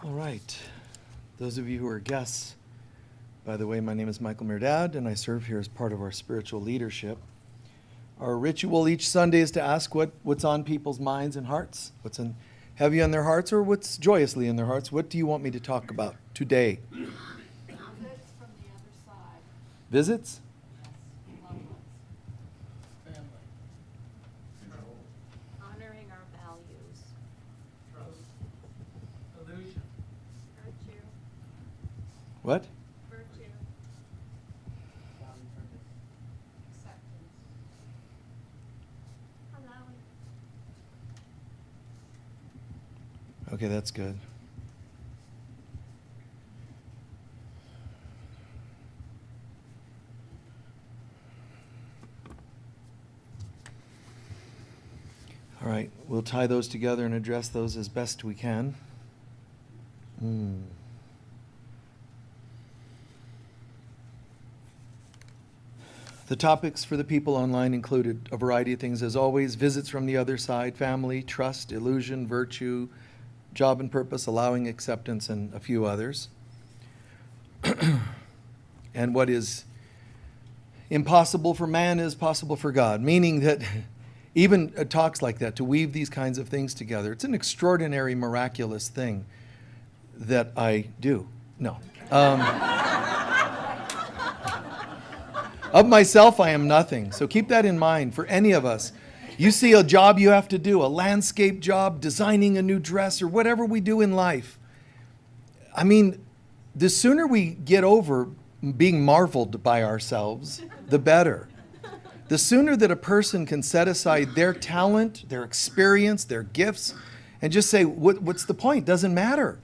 All right. Those of you who are guests, by the way, my name is Michael Mirdad, and I serve here as part of our spiritual leadership. Our ritual each Sunday is to ask what's on people's minds and hearts, what's heavy on their hearts, or what's joyously in their hearts. What do you want me to talk about today? Visits from the other side. Visits? Yes, loved ones. Family. Honoring our values. Trust. Illusion. Virtue. What? Virtue. Acceptance. Allowing. Okay, that's good. All right, we'll tie those together and address those as best we can. The topics for the people online included a variety of things, as always: visits from the other side, family, trust, illusion, virtue, job and purpose, allowing, acceptance, and a few others. And what is impossible for man is possible for God, meaning that even talks like that, to weave these kinds of things together, it's an extraordinary, miraculous thing that I do. No. Of myself, I am nothing. So keep that in mind for any of us. You see a job you have to do, a landscape job, designing a new dress, or whatever we do in life. I mean, the sooner we get over being marveled by ourselves, the better. The sooner that a person can set aside their talent, their experience, their gifts, and just say, what's the point? Doesn't matter.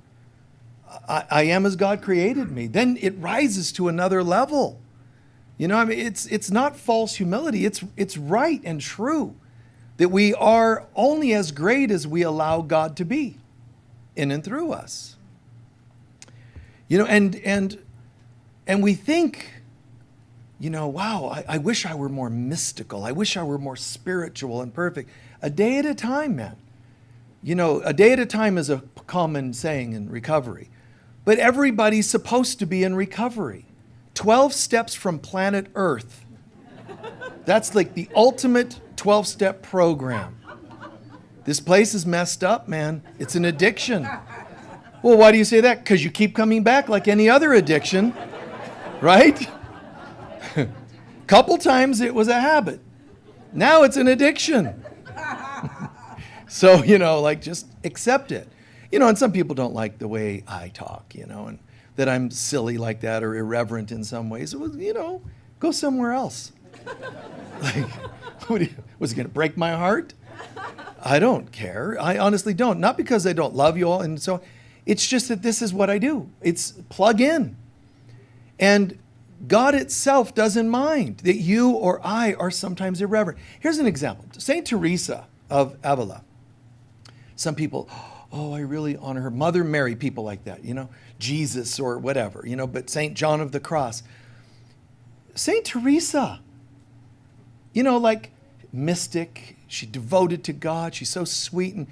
I am as God created me. Then it rises to another level. You know, I mean, it's not false humility. It's right and true that we are only as great as we allow God to be in and through us. You know, and we think, you know, wow, I wish I were more mystical. I wish I were more spiritual and perfect. A day at a time, man. You know, a day at a time is a common saying in recovery. But everybody's supposed to be in recovery. 12 steps from planet Earth. That's like the ultimate 12-step program. This place is messed up, man. It's an addiction. Well, why do you say that? Because you keep coming back like any other addiction, right? Couple times it was a habit. Now it's an addiction. So, you know, like, just accept it. You know, and some people don't like the way I talk, you know, and that I'm silly like that or irreverent in some ways. Well, you know, go somewhere else. Like, was it going to break my heart? I don't care. I honestly don't. Not because I don't love you all. And so it's just that this is what I do. It's plug in. And God itself doesn't mind that you or I are sometimes irreverent. Here's an example. Saint Teresa of Avila. Some people, oh, I really honor her. Mother Mary, people like that, you know, Jesus or whatever, you know, but Saint John of the Cross. Saint Teresa, you know, like mystic, she devoted to God, she's so sweet. And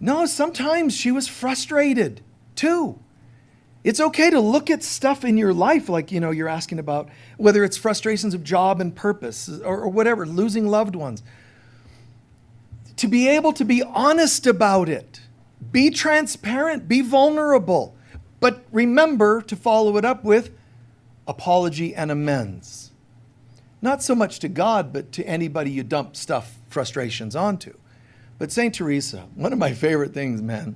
no, sometimes she was frustrated too. It's okay to look at stuff in your life, like, you know, you're asking about, whether it's frustrations of job and purpose or whatever, losing loved ones. To be able to be honest about it. Be transparent, be vulnerable, but remember to follow it up with apology and amends. Not so much to God, but to anybody you dump stuff, frustrations onto. But St. Teresa, one of my favorite things, man,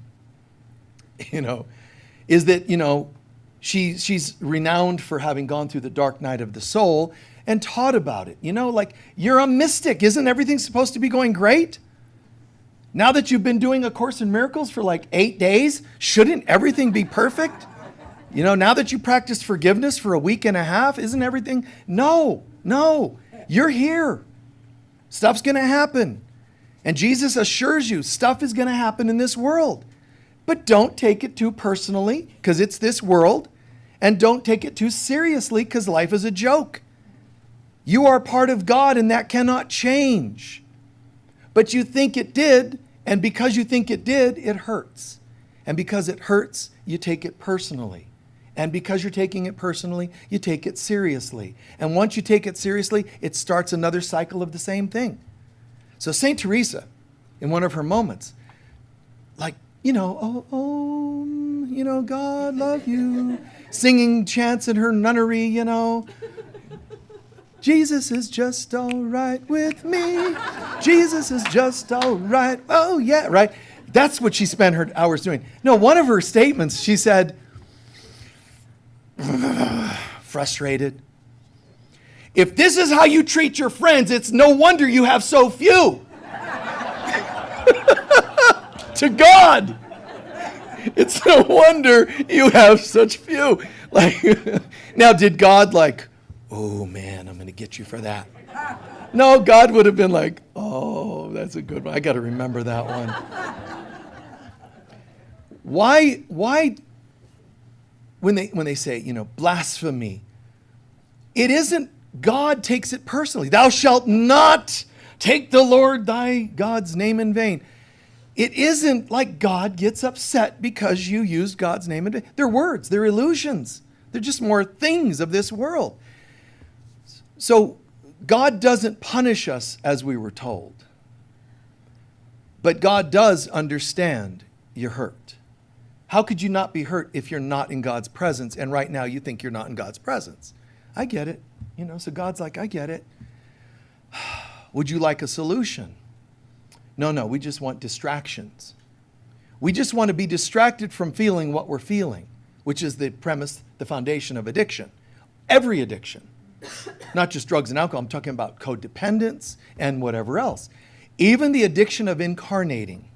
you know, is that, you know, she's renowned for having gone through the dark night of the soul and taught about it. You know, like, you're a mystic. Isn't everything supposed to be going great? Now that you've been doing A Course in Miracles for like 8 days, shouldn't everything be perfect? You know, now that you practiced forgiveness for a week and a half, isn't everything? No, you're here. Stuff's going to happen. And Jesus assures you stuff is going to happen in this world. But don't take it too personally, because it's this world. And don't take it too seriously, because life is a joke. You are part of God, and that cannot change. But you think it did, and because you think it did, it hurts. And because it hurts, you take it personally. And because you're taking it personally, you take it seriously. And once you take it seriously, it starts another cycle of the same thing. So St. Teresa, in one of her moments, like, God love you, singing chants in her nunnery, Jesus is just all right with me. Jesus is just all right. Oh, yeah, right. That's what she spent her hours doing. No, one of her statements, she said, frustrated. If this is how you treat your friends, it's no wonder you have so few. To God, it's no wonder you have such few. Now, did God oh man, I'm going to get you for that? No, God would have been like, oh, that's a good one. I got to remember that one. Why when they say, blasphemy, it isn't God takes it personally. Thou shalt not take the Lord thy God's name in vain. It isn't like God gets upset because you used God's name in vain. They're words, they're illusions. They're just more things of this world. So God doesn't punish us as we were told. But God does understand you're hurt. How could you not be hurt if you're not in God's presence? And right now you think you're not in God's presence. I get it. So God's like, I get it. Would you like a solution? No, we just want distractions. We just want to be distracted from feeling what we're feeling, which is the premise, the foundation of addiction. Every addiction, not just drugs and alcohol. I'm talking about codependence and whatever else. Even the addiction of incarnating.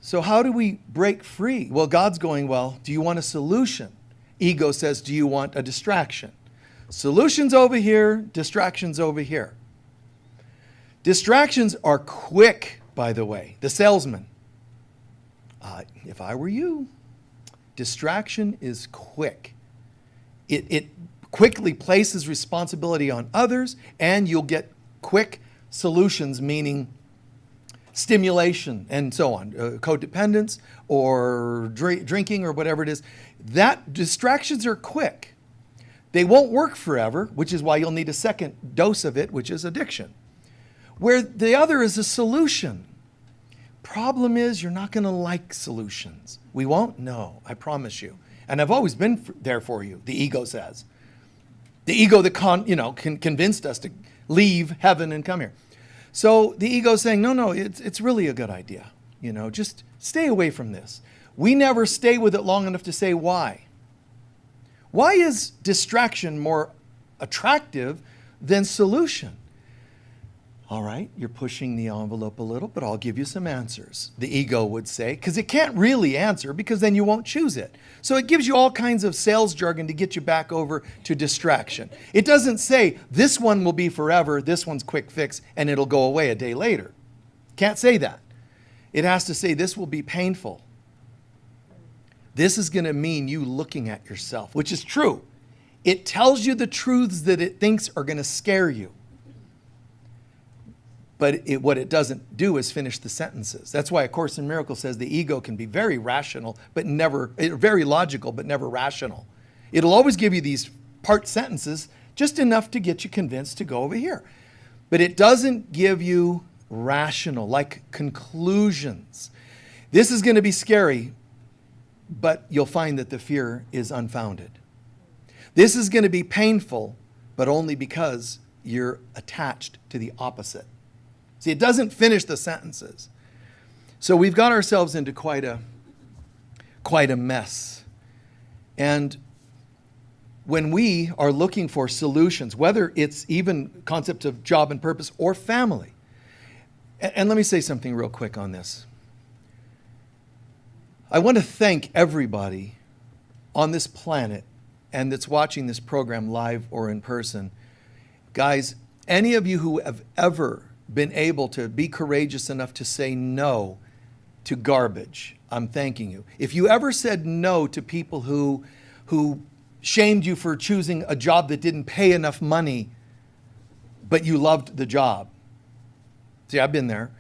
So how do we break free? Well, God's going, do you want a solution? Ego says, do you want a distraction? Solutions over here, distractions over here. Distractions are quick, by the way. The salesman. If I were you, distraction is quick. It quickly places responsibility on others, and you'll get quick solutions, meaning stimulation and so on, codependence or drinking or whatever it is. That distractions are quick. They won't work forever, which is why you'll need a second dose of it, which is addiction. Where the other is a solution. Problem is, you're not going to like solutions. We won't? No, I promise you. And I've always been there for you, the ego says. The ego that convinced us to leave heaven and come here. So the ego is saying, no, it's really a good idea. Just stay away from this. We never stay with it long enough to say why. Why is distraction more attractive than solution? All right, you're pushing the envelope a little, but I'll give you some answers. The ego would say, because it can't really answer because then you won't choose it. So it gives you all kinds of sales jargon to get you back over to distraction. It doesn't say this one will be forever, this one's quick fix, and it'll go away a day later. Can't say that. It has to say this will be painful. This is going to mean you looking at yourself, which is true. It tells you the truths that it thinks are going to scare you. But what it doesn't do is finish the sentences. That's why A Course in Miracles says the ego can be very rational, very logical, but never rational. It'll always give you these part sentences, just enough to get you convinced to go over here. But it doesn't give you rational, like conclusions. This is going to be scary, but you'll find that the fear is unfounded. This is going to be painful, but only because you're attached to the opposite. See, it doesn't finish the sentences. So we've got ourselves into quite a mess. And when we are looking for solutions, whether it's even concept of job and purpose or family, and let me say something real quick on this. I want to thank everybody on this planet and that's watching this program live or in person. Guys, any of you who have ever been able to be courageous enough to say no to garbage, I'm thanking you. If you ever said no to people who shamed you for choosing a job that didn't pay enough money, but you loved the job. See, I've been there.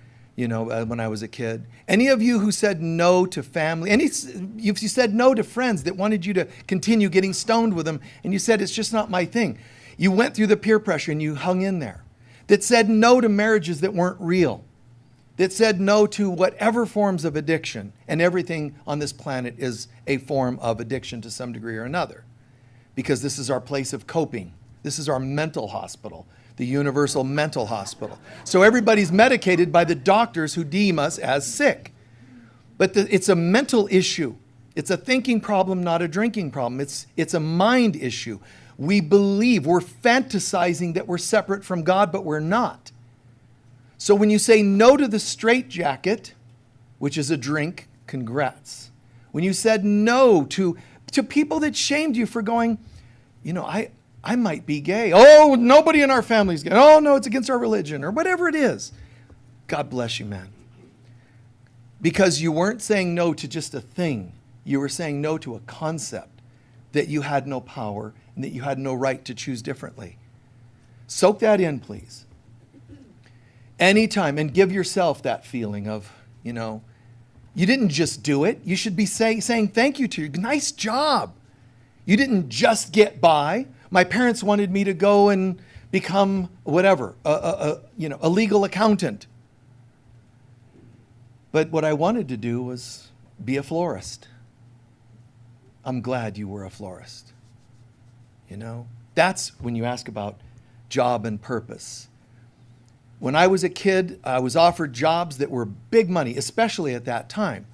when I was a kid. Any of you who said no to family, if you said no to friends that wanted you to continue getting stoned with them, and you said, it's just not my thing. You went through the peer pressure and you hung in there. That said no to marriages that weren't real. That said no to whatever forms of addiction. And everything on this planet is a form of addiction to some degree or another. Because this is our place of coping. This is our mental hospital. The universal mental hospital. So everybody's medicated by the doctors who deem us as sick. But it's a mental issue. It's a thinking problem, not a drinking problem. It's a mind issue. We believe, we're fantasizing that we're separate from God, but we're not. So when you say no to the straitjacket, which is a drink, congrats. When you said no to people that shamed you for going, I might be gay. Oh, nobody in our family's gay. Oh, no, it's against our religion or whatever it is. God bless you, man. Because you weren't saying no to just a thing. You were saying no to a concept that you had no power and that you had no right to choose differently. Soak that in, please. Anytime, and give yourself that feeling of, you didn't just do it. You should be saying thank you to you. Nice job. You didn't just get by. My parents wanted me to go and become whatever, a legal accountant. But what I wanted to do was be a florist. I'm glad you were a florist. That's when you ask about job and purpose. When I was a kid, I was offered jobs that were big money, especially at that time.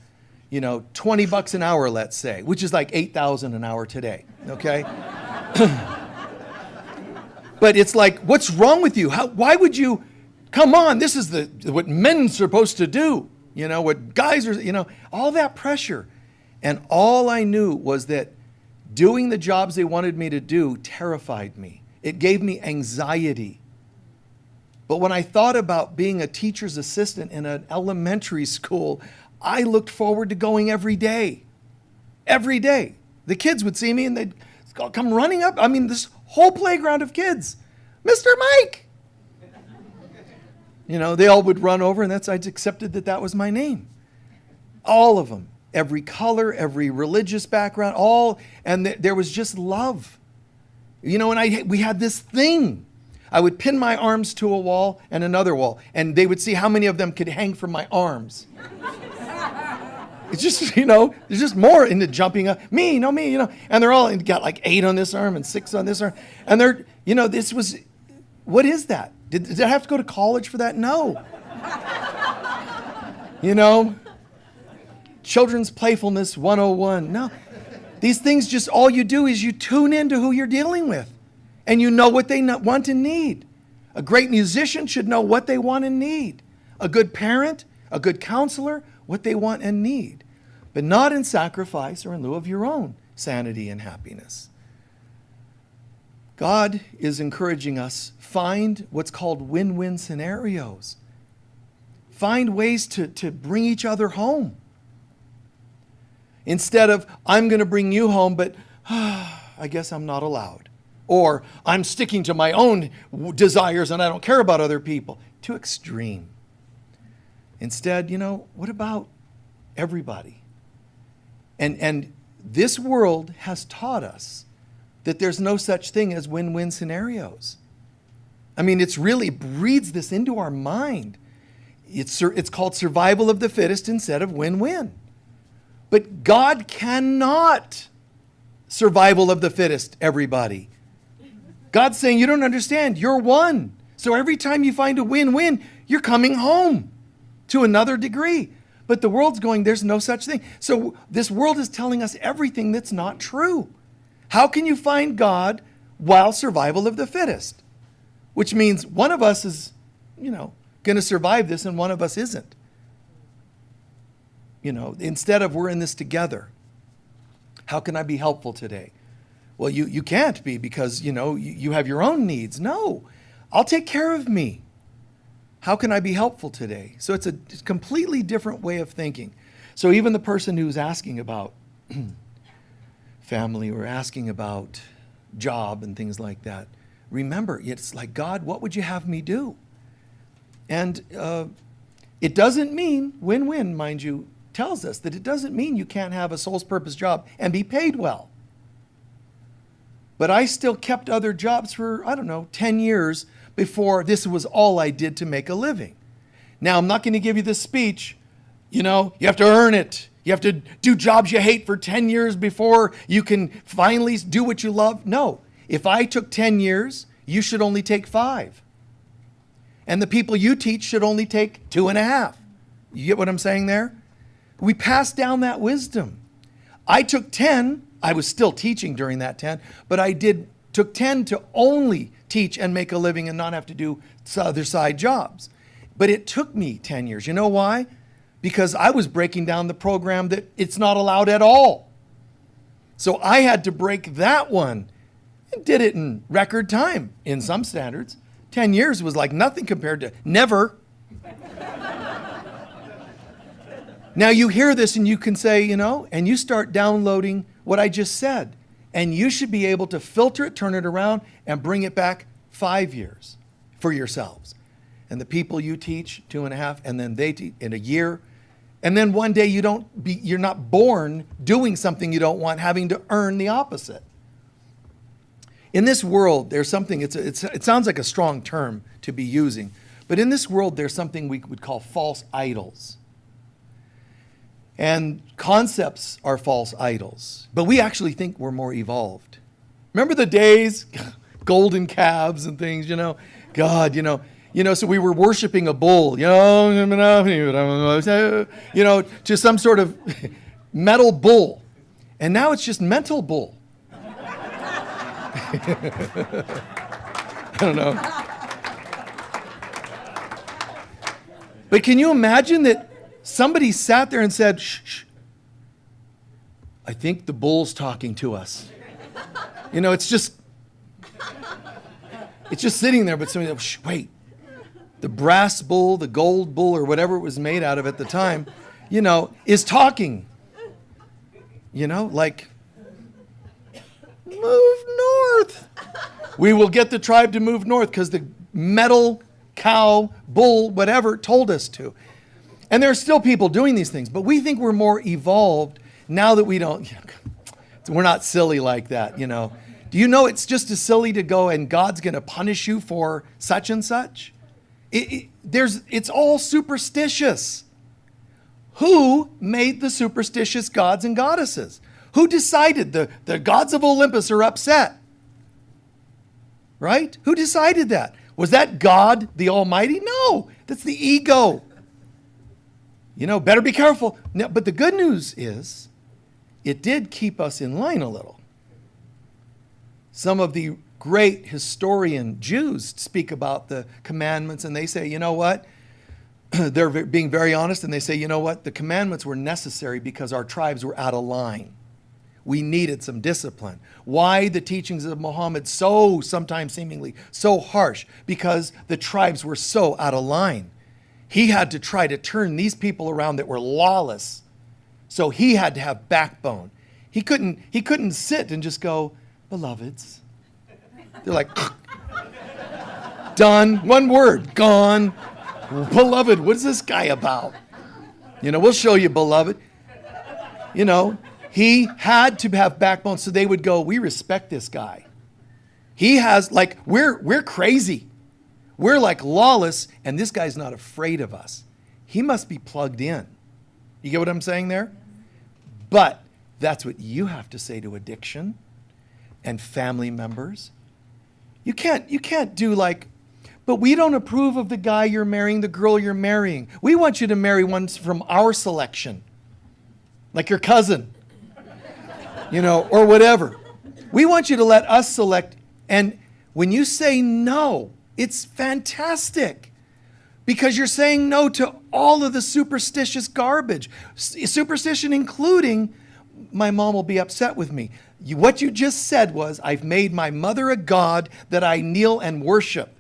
$20 an hour, let's say, which is like $8,000 an hour today, okay? But it's like, what's wrong with you? Why would you, come on, this is what men's supposed to do. What guys are, all that pressure. And all I knew was that doing the jobs they wanted me to do terrified me. It gave me anxiety. But when I thought about being a teacher's assistant in an elementary school, I looked forward to going every day. Every day. The kids would see me and they'd come running up. This whole playground of kids. Mr. Mike! They all would run over, and I accepted that was my name. All of them. Every color, every religious background, and there was just love. And we had this thing. I would pin my arms to a wall and another wall, and they would see how many of them could hang from my arms. It's just, there's just more into jumping up. Me, and they're all got like 8 on this arm and 6 on this arm. And they're, this was, what is that? Did I have to go to college for that? No. Children's Playfulness 101. No. These things just, all you do is you tune into who you're dealing with. And you know what they want and need. A great musician should know what they want and need. A good parent, a good counselor, what they want and need. But not in sacrifice or in lieu of your own sanity and happiness. God is encouraging us, find what's called win-win scenarios. Find ways to bring each other home. Instead of, I'm going to bring you home, but I guess I'm not allowed. Or I'm sticking to my own desires and I don't care about other people. Too extreme. Instead, what about everybody? And this world has taught us that there's no such thing as win-win scenarios. It's really breeds this into our mind. It's called survival of the fittest instead of win-win. But God cannot survival of the fittest, everybody. God's saying, you don't understand, you're one. So every time you find a win-win, you're coming home to another degree. But the world's going, there's no such thing. So this world is telling us everything that's not true. How can you find God while survival of the fittest? Which means one of us is, going to survive this and one of us isn't. Instead of we're in this together. How can I be helpful today? Well, you can't be because, you have your own needs. No, I'll take care of me. How can I be helpful today? So it's a completely different way of thinking. So even the person who's asking about family or asking about job and things like that, remember, it's like, God, what would you have me do? And It doesn't mean, win-win, mind you, tells us that it doesn't mean you can't have a soul's purpose job and be paid well. But I still kept other jobs for, 10 years before this was all I did to make a living. Now, I'm not going to give you this speech. You have to earn it. You have to do jobs you hate for 10 years before you can finally do what you love. No. If I took 10 years, you should only take 5. And the people you teach should only take 2.5. You get what I'm saying there? We pass down that wisdom. I took 10. I was still teaching during that 10, but took 10 to only teach and make a living and not have to do other side jobs. But it took me 10 years. You know why? Because I was breaking down the program that it's not allowed at all. So I had to break that one and did it in record time in some standards. 10 years was like nothing compared to never. Now you hear this and you can say, and you start downloading what I just said. And you should be able to filter it, turn it around, and bring it back 5 years for yourselves. And the people you teach, 2.5, and then they teach in a year. And then one day you're not born doing something you don't want, having to earn the opposite. In this world, there's something, it sounds like a strong term to be using, but in this world, there's something we would call false idols. And concepts are false idols, but we actually think we're more evolved. Remember the days, golden calves and things, God, so we were worshiping a bull, to some sort of metal bull. And now it's just mental bull. I don't know. But can you imagine that somebody sat there and said, shh, shh, I think the bull's talking to us. It's just sitting there, but somebody, shh, wait. The brass bull, the gold bull, or whatever it was made out of at the time, is talking. Like, move north. We will get the tribe to move north because the metal cow, bull, whatever, told us to. And there are still people doing these things, but we think we're more evolved now that we're not silly like that, Do you know it's just as silly to go and God's going to punish you for such and such? It's all superstitious. Who made the superstitious gods and goddesses? Who decided the gods of Olympus are upset? Right? Who decided that? Was that God the Almighty? No, that's the ego. Better be careful. No, but the good news is, it did keep us in line a little. Some of the great historian Jews speak about the commandments and they say, you know what? They're being very honest and they say, you know what? The commandments were necessary because our tribes were out of line. We needed some discipline. Why the teachings of Muhammad so sometimes seemingly so harsh? Because the tribes were so out of line. He had to try to turn these people around that were lawless. So he had to have backbone. He couldn't sit and just go, beloveds. They're like, done. One word, gone. Beloved, what is this guy about? We'll show you, beloved. He had to have backbone, so they would go, we respect this guy. He has, we're crazy. We're like lawless, and this guy's not afraid of us. He must be plugged in. You get what I'm saying there? But that's what you have to say to addiction and family members. You can't do but we don't approve of the guy you're marrying, the girl you're marrying. We want you to marry one from our selection, like your cousin, or whatever. We want you to let us select. And when you say no, it's fantastic because you're saying no to all of the superstitious garbage. Superstition including, my mom will be upset with me. What you just said was, I've made my mother a god that I kneel and worship.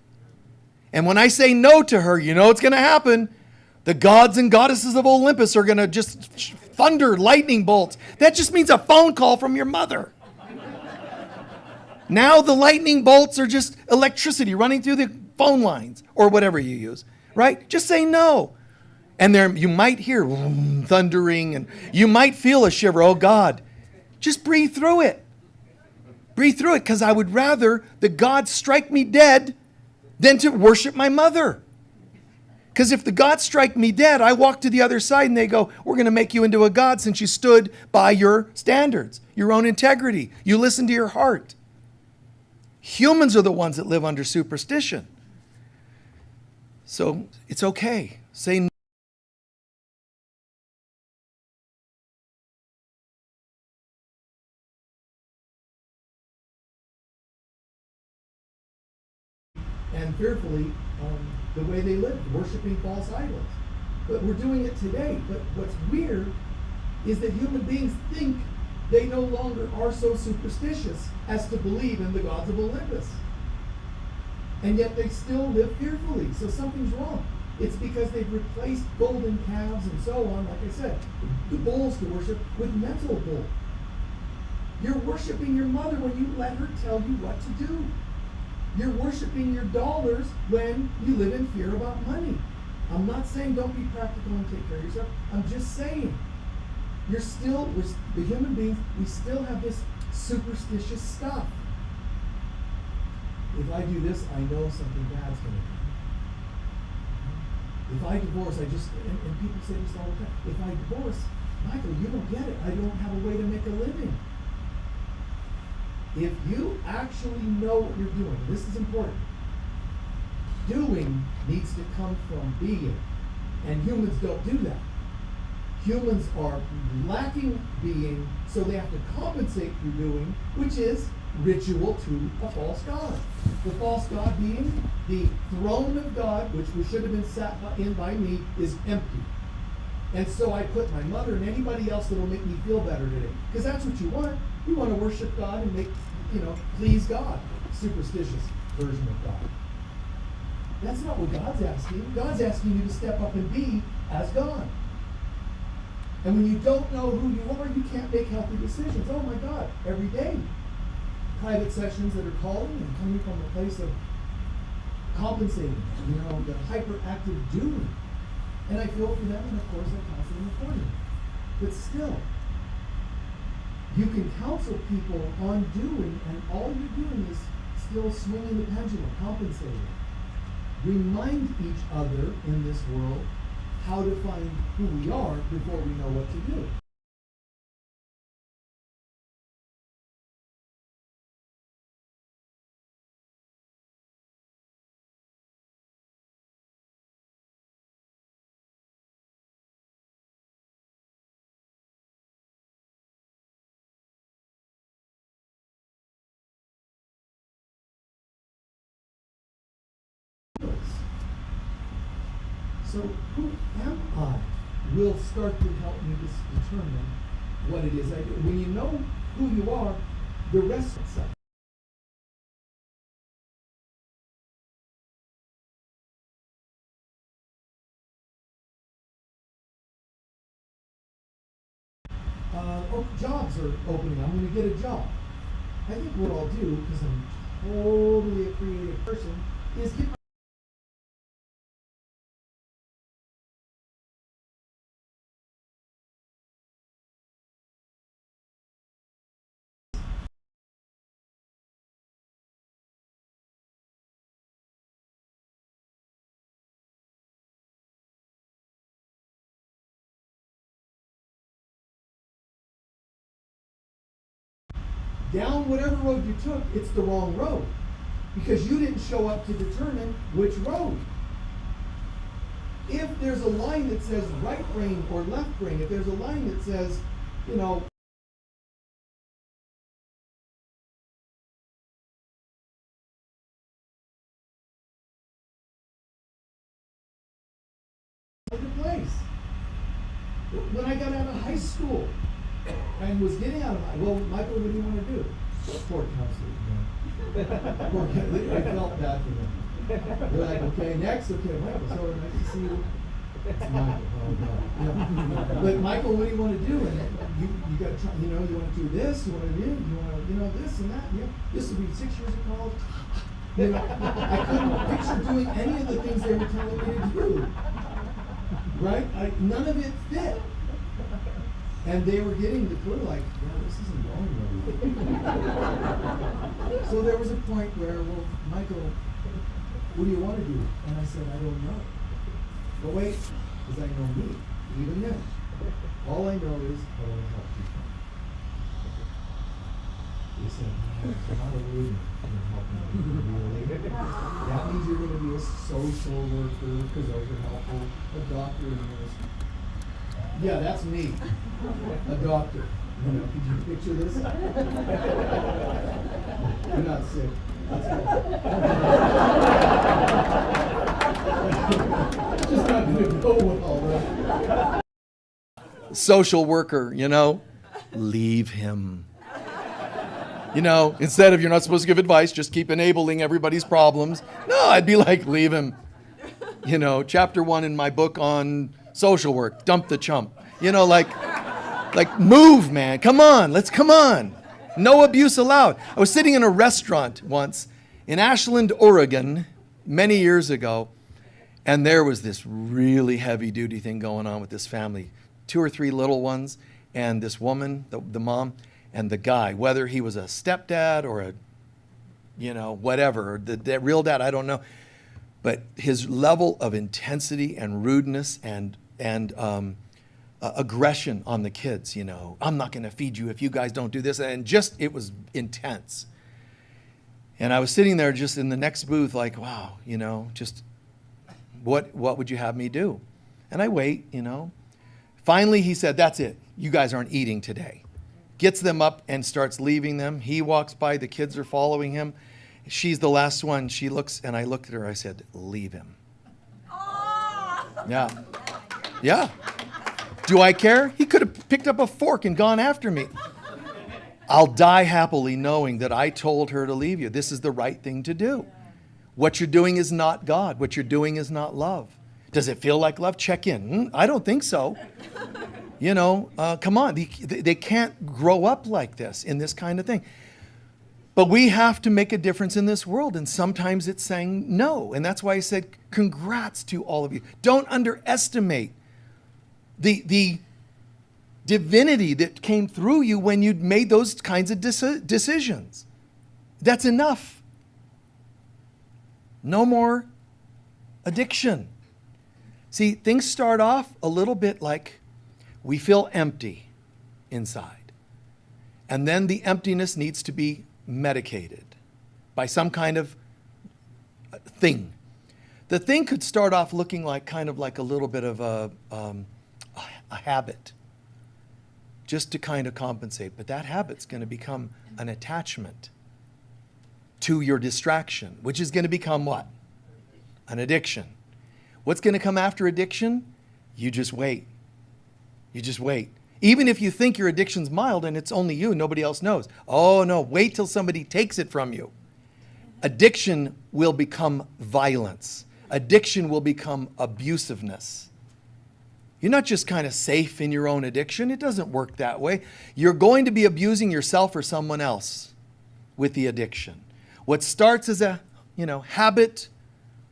And when I say no to her, what's going to happen? The gods and goddesses of Olympus are going to just thunder lightning bolts. That just means a phone call from your mother. Now the lightning bolts are just electricity running through the phone lines or whatever you use, right? Just say no. And there you might hear thundering, and you might feel a shiver. Oh God, just breathe through it. Breathe through it, because I would rather that God strike me dead than to worship my mother. Because if the gods strike me dead, I walk to the other side and they go, we're going to make you into a god since you stood by your standards, your own integrity. You listen to your heart. Humans are the ones that live under superstition. So it's okay. Say no. And fearfully, the way they lived, worshiping false idols. But we're doing it today. But what's weird is that human beings think they no longer are so superstitious as to believe in the gods of Olympus. And yet they still live fearfully. So something's wrong. It's because they've replaced golden calves and so on, like I said, the bulls to worship with mental bull. You're worshiping your mother when you let her tell you what to do. You're worshiping your dollars when you live in fear about money. I'm not saying don't be practical and take care of yourself. I'm just saying the human beings, we still have this superstitious stuff. If I do this, I know something bad's going to happen. If I divorce, and people say this all the time, if I divorce, Michael, you don't get it. I don't have a way to make a living. If you actually know what you're doing, this is important. Doing needs to come from being. And humans don't do that. Humans are lacking being, so they have to compensate through doing, which is ritual to a false god. The false god being the throne of God, which should have been sat in by me, is empty. And so I put my mother and anybody else that will make me feel better today. Because that's what you want. You want to worship God and please God. Superstitious version of God. That's not what God's asking. God's asking you to step up and be as God. And when you don't know who you are, you can't make healthy decisions. Oh my God, every day. Private sessions that are calling and coming from a place of compensating, the hyperactive doing. And I feel for them, and of course I counsel them accordingly. But still, you can counsel people on doing, and all you're doing is still swinging the pendulum, compensating. Remind each other in this world how to find who we are before we know what to do. So who am I will start to help me determine what it is I do. When you know who you are, the rest of itself. Jobs are opening. I'm going to get a job. I think what I'll do, because I'm totally a creative person, is get down whatever road you took, it's the wrong road. Because you didn't show up to determine which road. If there's a line that says right brain or left brain, if there's a line that says, place. When I got out of high school and was getting out of Michael, what do you want to do? Poor counselors, man. I felt bad for them. They're like, okay, next, okay, Michael, so nice to see you. It's Michael, oh God. But Michael, what do you want to do? And you got to try, you want to do this, you want to do, this and that. This will be 6 years of college. I couldn't picture doing any of the things they were telling me to do. Right? None of it fit. And they were getting the clue, like, yeah, this isn't going well. So there was a point where, well, Michael, what do you want to do? And I said, I don't know. But wait, because I know me. Even then, all I know is I want to help people. He said, not a word in helping people, really. That means you're going to be a social worker, because those are helpful, a doctor, and nurse. Yeah, that's me. A doctor. You know, could you picture this? You're not sick. That's good. Just not going to go well, right? Social worker, you know, leave him. You know, instead of you're not supposed to give advice, just keep enabling everybody's problems. No, I'd be like, leave him. You know, chapter 1 in my book on social work, dump the chump. You know, like move, man. Come on. No abuse allowed. I was sitting in a restaurant once in Ashland, Oregon, many years ago, and there was this really heavy-duty thing going on with this family. 2 or 3 little ones, and this woman, the mom, and the guy, whether he was a stepdad or a, you know, whatever, the real dad, I don't know. But his level of intensity and rudeness and aggression on the kids, you know, I'm not going to feed you if you guys don't do this. And just, it was intense. And I was sitting there just in the next booth like, wow, you know, just what would you have me do? And I wait, you know. Finally, he said, that's it. You guys aren't eating today. Gets them up and starts leaving them. He walks by. The kids are following him. She's the last one. She looks, and I looked at her. I said, leave him. Yeah. Yeah. Do I care? He could have picked up a fork and gone after me. I'll die happily knowing that I told her to leave you. This is the right thing to do. What you're doing is not God. What you're doing is not love. Does it feel like love? Check in. I don't think so. You know, come on. They can't grow up like this in this kind of thing. But we have to make a difference in this world. And sometimes it's saying no. And that's why I said congrats to all of you. Don't underestimate the divinity that came through you when you made those kinds of decisions. That's enough. No more addiction. See, things start off a little bit like we feel empty inside. And then the emptiness needs to be medicated by some kind of thing. The thing could start off looking like kind of like a little bit of a habit, just to kind of compensate. But that habit's going to become an attachment to your distraction, which is going to become what? An addiction. What's going to come after addiction? You just wait. You just wait. Even if you think your addiction's mild and it's only you, nobody else knows. Oh no, wait till somebody takes it from you. Addiction will become violence. Addiction will become abusiveness. You're not just kind of safe in your own addiction. It doesn't work that way. You're going to be abusing yourself or someone else with the addiction. What starts as a, habit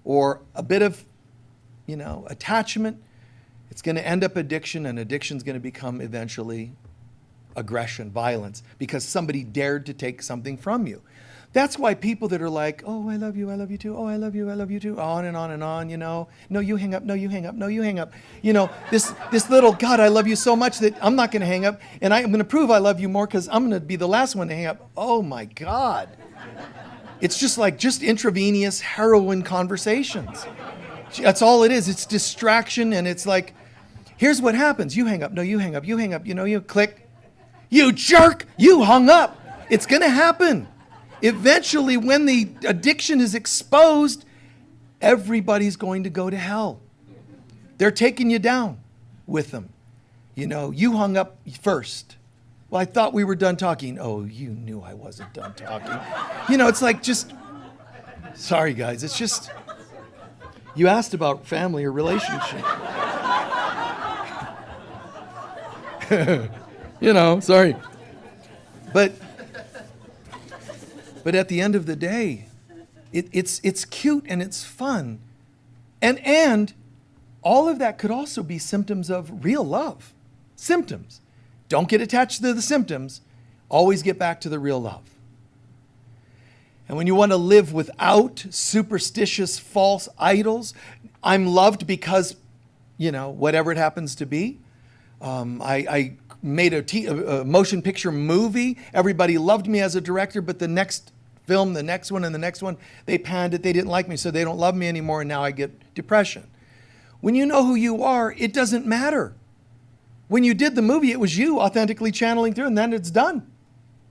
or a bit of, attachment, it's going to end up addiction, and addiction's going to become eventually aggression, violence, because somebody dared to take something from you. That's why people that are like, oh, I love you too, oh, I love you too, on and on and on, no, you hang up, no, you hang up, no, you hang up. This little, God, I love you so much that I'm not going to hang up, and I'm going to prove I love you more because I'm going to be the last one to hang up. Oh, my God. It's just intravenous heroin conversations. That's all it is. It's distraction, and it's like, here's what happens. You hang up, no, you hang up, you hang up, you click. You jerk, you hung up. It's going to happen. Eventually, when the addiction is exposed, everybody's going to go to hell. They're taking you down with them. You hung up first. Well, I thought we were done talking. Oh, you knew I wasn't done talking. It's like sorry guys, it's just, you asked about family or relationship. Sorry. But at the end of the day, it's cute and it's fun. And all of that could also be symptoms of real love. Symptoms. Don't get attached to the symptoms. Always get back to the real love. And when you want to live without superstitious false idols, I'm loved because, whatever it happens to be. I made a motion picture movie. Everybody loved me as a director, but the next film, the next one, and the next one, they panned it. They didn't like me, so they don't love me anymore, and now I get depression. When you know who you are, it doesn't matter. When you did the movie, it was you authentically channeling through, and then it's done.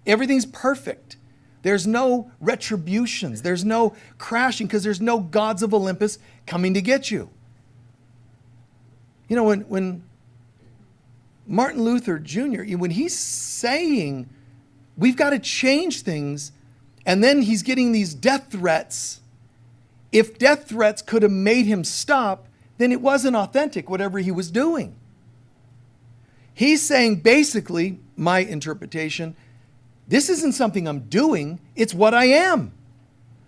Everything's perfect. There's no retributions. There's no crashing because there's no gods of Olympus coming to get you. When Martin Luther Jr., when he's saying we've got to change things, and then he's getting these death threats, if death threats could have made him stop, then it wasn't authentic, whatever he was doing. He's saying, basically, my interpretation, this isn't something I'm doing, it's what I am.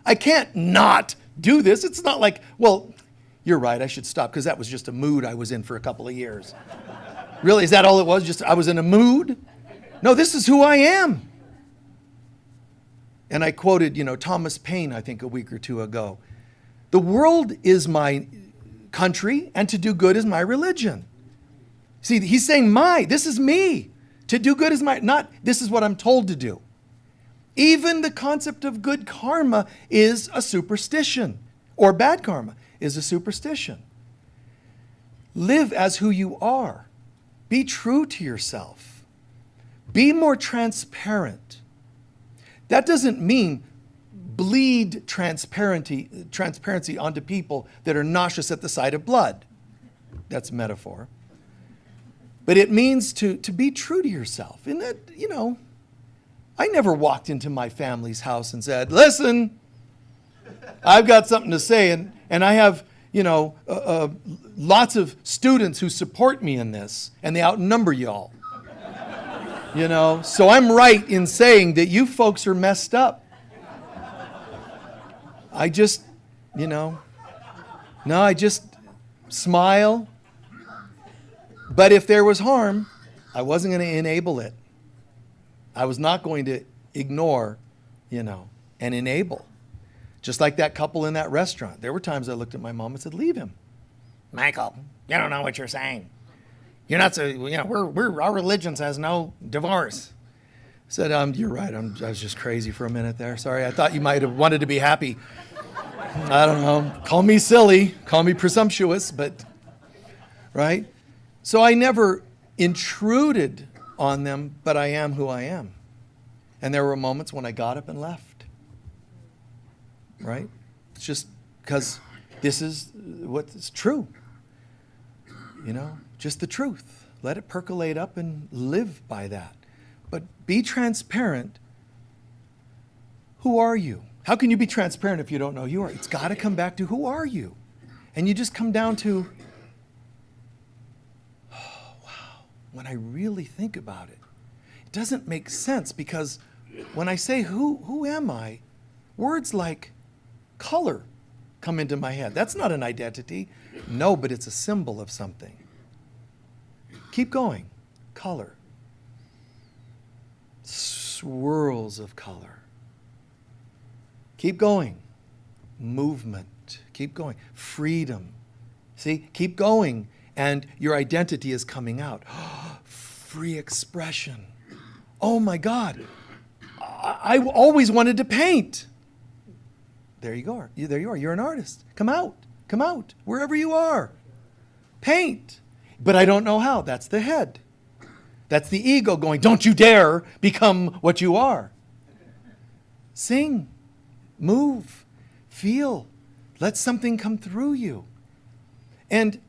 I can't not do this. It's not like, well, you're right, I should stop, because that was just a mood I was in for a couple of years. Really, is that all it was? Just I was in a mood? No, this is who I am. And I quoted, Thomas Paine, I think a week or two ago. The world is my country, and to do good is my religion. See, he's saying this is me. To do good is not this is what I'm told to do. Even the concept of good karma is a superstition, or bad karma is a superstition. Live as who you are. Be true to yourself. Be more transparent. That doesn't mean bleed transparency onto people that are nauseous at the sight of blood. That's a metaphor. But it means to be true to yourself. And that, I never walked into my family's house and said, listen, I've got something to say, and I have, lots of students who support me in this, and they outnumber y'all. So I'm right in saying that you folks are messed up. I just, I just smile. But if there was harm, I wasn't going to enable it. I was not going to ignore, and enable. Just like that couple in that restaurant. There were times I looked at my mom and said, leave him. Michael, you don't know what you're saying. You're not so, our religion says no divorce. I said, you're right. I was just crazy for a minute there. Sorry, I thought you might have wanted to be happy. I don't know. Call me silly. Call me presumptuous, but, right? So I never intruded on them, but I am who I am. And there were moments when I got up and left. Right? It's just because this is what's true. Just the truth. Let it percolate up and live by that. But be transparent. Who are you? How can you be transparent if you don't know who you are? It's got to come back to who are you? And you just come down to, oh, wow, when I really think about it, it doesn't make sense because when I say who am I, words like color come into my head. That's not an identity. No, but it's a symbol of something. Keep going. Color. Swirls of color. Keep going. Movement. Keep going. Freedom. See, keep going, and your identity is coming out. Free expression. Oh my God. I always wanted to paint. There you go. There you are. You're an artist. Come out. Come out. Wherever you are. Paint. But I don't know how. That's the head. That's the ego going, don't you dare become what you are. Sing. Move. Feel. Let something come through you. And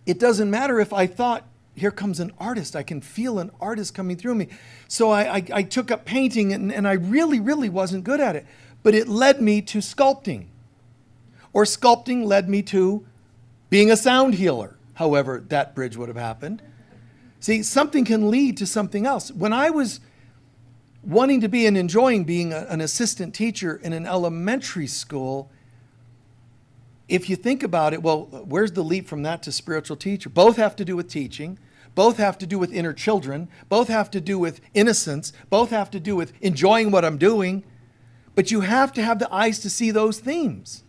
it doesn't matter if I thought, here comes an artist. I can feel an artist coming through me. So I took up painting, and I really, really wasn't good at it. But it led me to sculpting. Or sculpting led me to being a sound healer. However, that bridge would have happened. See, something can lead to something else. When I was wanting to be and enjoying being an assistant teacher in an elementary school, if you think about it, well, where's the leap from that to spiritual teacher? Both have to do with teaching. Both have to do with inner children. Both have to do with innocence. Both have to do with enjoying what I'm doing. But you have to have the eyes to see those themes.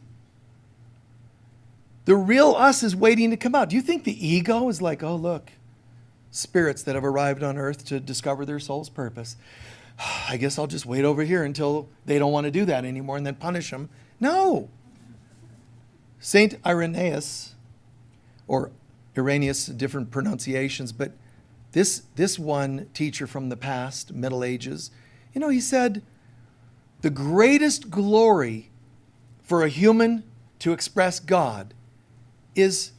The real us is waiting to come out. Do you think the ego is like, oh, look, spirits that have arrived on earth to discover their soul's purpose. I guess I'll just wait over here until they don't want to do that anymore and then punish them. No. Saint Irenaeus, or Irenaeus, different pronunciations, but this one teacher from the past, Middle Ages, he said, the greatest glory for a human to express God is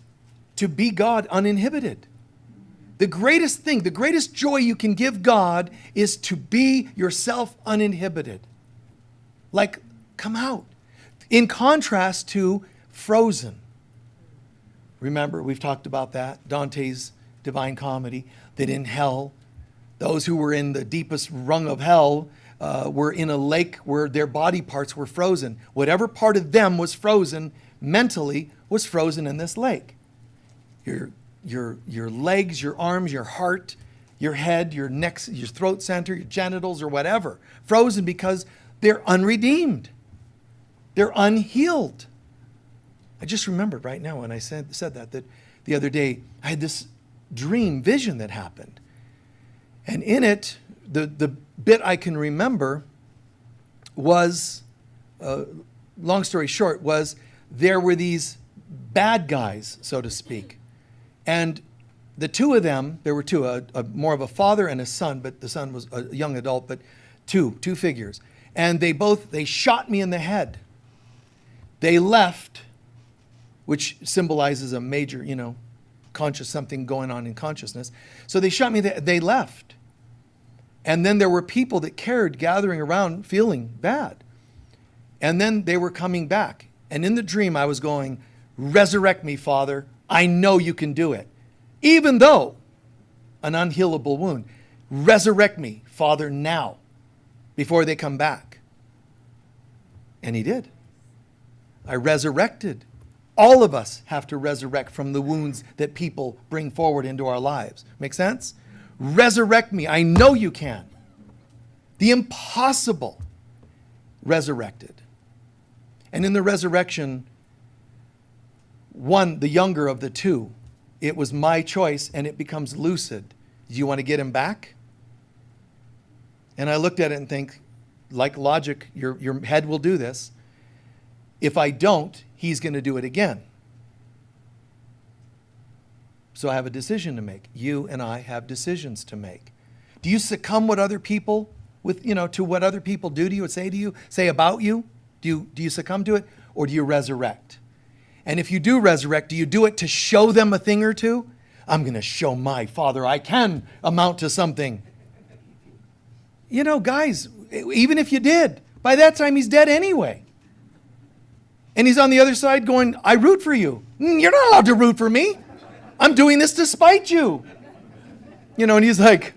to be God uninhibited. The greatest thing, the greatest joy you can give God is to be yourself uninhibited. Like, come out. In contrast to Frozen. Remember, we've talked about that. Dante's Divine Comedy, that in hell, those who were in the deepest rung of hell were in a lake where their body parts were frozen. Whatever part of them was frozen mentally was frozen in this lake. Your legs, your arms, your heart, your head, your neck, your throat center, your genitals, or whatever. Frozen because they're unredeemed. They're unhealed. I just remembered right now when I said that the other day, I had this dream vision that happened. And in it, the bit I can remember was, long story short, was there were these bad guys, so to speak. And the two of them, there were two, more of a father and a son, but the son was a young adult, but two figures. And they shot me in the head. They left, which symbolizes a major, something going on in consciousness. So they shot me, they left. And then there were people that cared gathering around feeling bad. And then they were coming back. And in the dream I was going, resurrect me, Father. I know you can do it. Even though an unhealable wound. Resurrect me, Father, now, before they come back. And he did. I resurrected. All of us have to resurrect from the wounds that people bring forward into our lives. Make sense? Resurrect me. I know you can. The impossible resurrected. And in the resurrection, one, the younger of the two, it was my choice, and it becomes lucid. Do you want to get him back? And I looked at it and think, like logic, your head will do this. If I don't, he's going to do it again. So I have a decision to make. You and I have decisions to make. Do you succumb what other people to what other people do to you and say to you, say about you? Do you succumb to it, or do you resurrect? And if you do resurrect, do you do it to show them a thing or two? I'm going to show my Father I can amount to something. Guys, even if you did, by that time he's dead anyway. And he's on the other side going, I root for you. You're not allowed to root for me. I'm doing this to spite you. And he's like,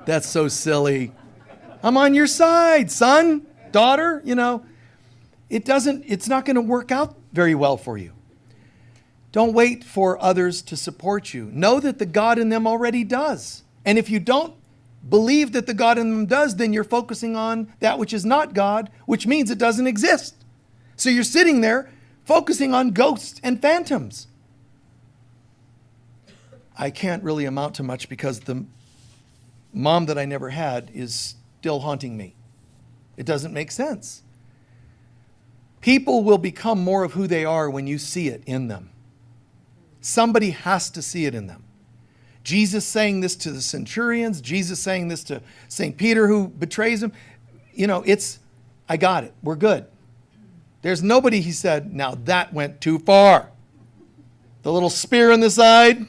that's so silly. I'm on your side, son, daughter, it's not going to work out very well for you. Don't wait for others to support you. Know that the God in them already does. And if you don't believe that the God in them does, then you're focusing on that which is not God, which means it doesn't exist. So you're sitting there focusing on ghosts and phantoms. I can't really amount to much because the mom that I never had is still haunting me. It doesn't make sense. People will become more of who they are when you see it in them. Somebody has to see it in them. Jesus saying this to the centurions, Jesus saying this to St. Peter who betrays him. I got it. We're good. There's nobody, he said, now that went too far. The little spear in the side,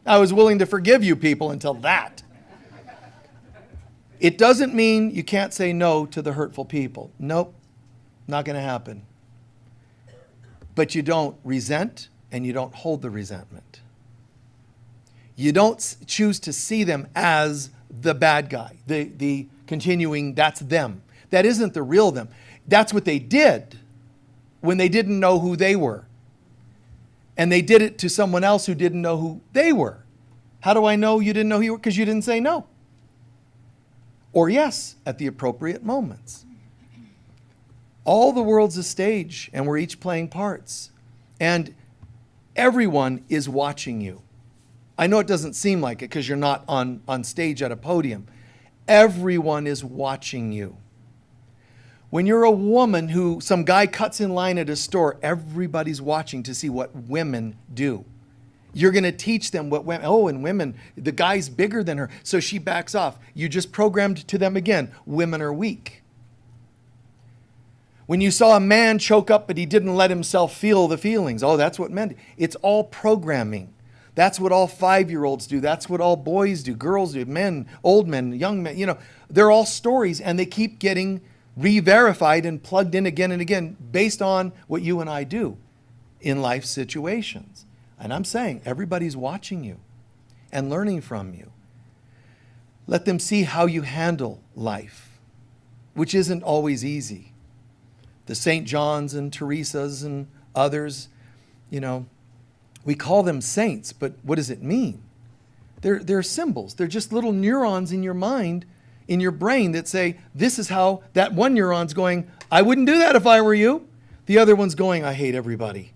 I was willing to forgive you people until that. It doesn't mean you can't say no to the hurtful people. Nope, not going to happen. But you don't resent and you don't hold the resentment. You don't choose to see them as the bad guy, the continuing, that's them. That isn't the real them. That's what they did when they didn't know who they were. And they did it to someone else who didn't know who they were. How do I know you didn't know who you were? Because you didn't say no or yes at the appropriate moments. All the world's a stage, and we're each playing parts. And everyone is watching you. I know it doesn't seem like it because you're not on stage at a podium. Everyone is watching you. When you're a woman who some guy cuts in line at a store, everybody's watching to see what women do. You're going to teach them what women, and women, the guy's bigger than her, so she backs off. You just programmed to them again, women are weak. When you saw a man choke up but he didn't let himself feel the feelings, that's what men do. It's all programming. That's what all 5-year-olds do. That's what all boys do, girls do, men, old men, young men. They're all stories, and they keep getting re-verified and plugged in again and again based on what you and I do in life situations. And I'm saying everybody's watching you and learning from you. Let them see how you handle life, which isn't always easy. The St. Johns and Teresas and others, we call them saints, but what does it mean? They're symbols. They're just little neurons in your mind, in your brain that say, this is how that one neuron's going, I wouldn't do that if I were you. The other one's going, I hate everybody.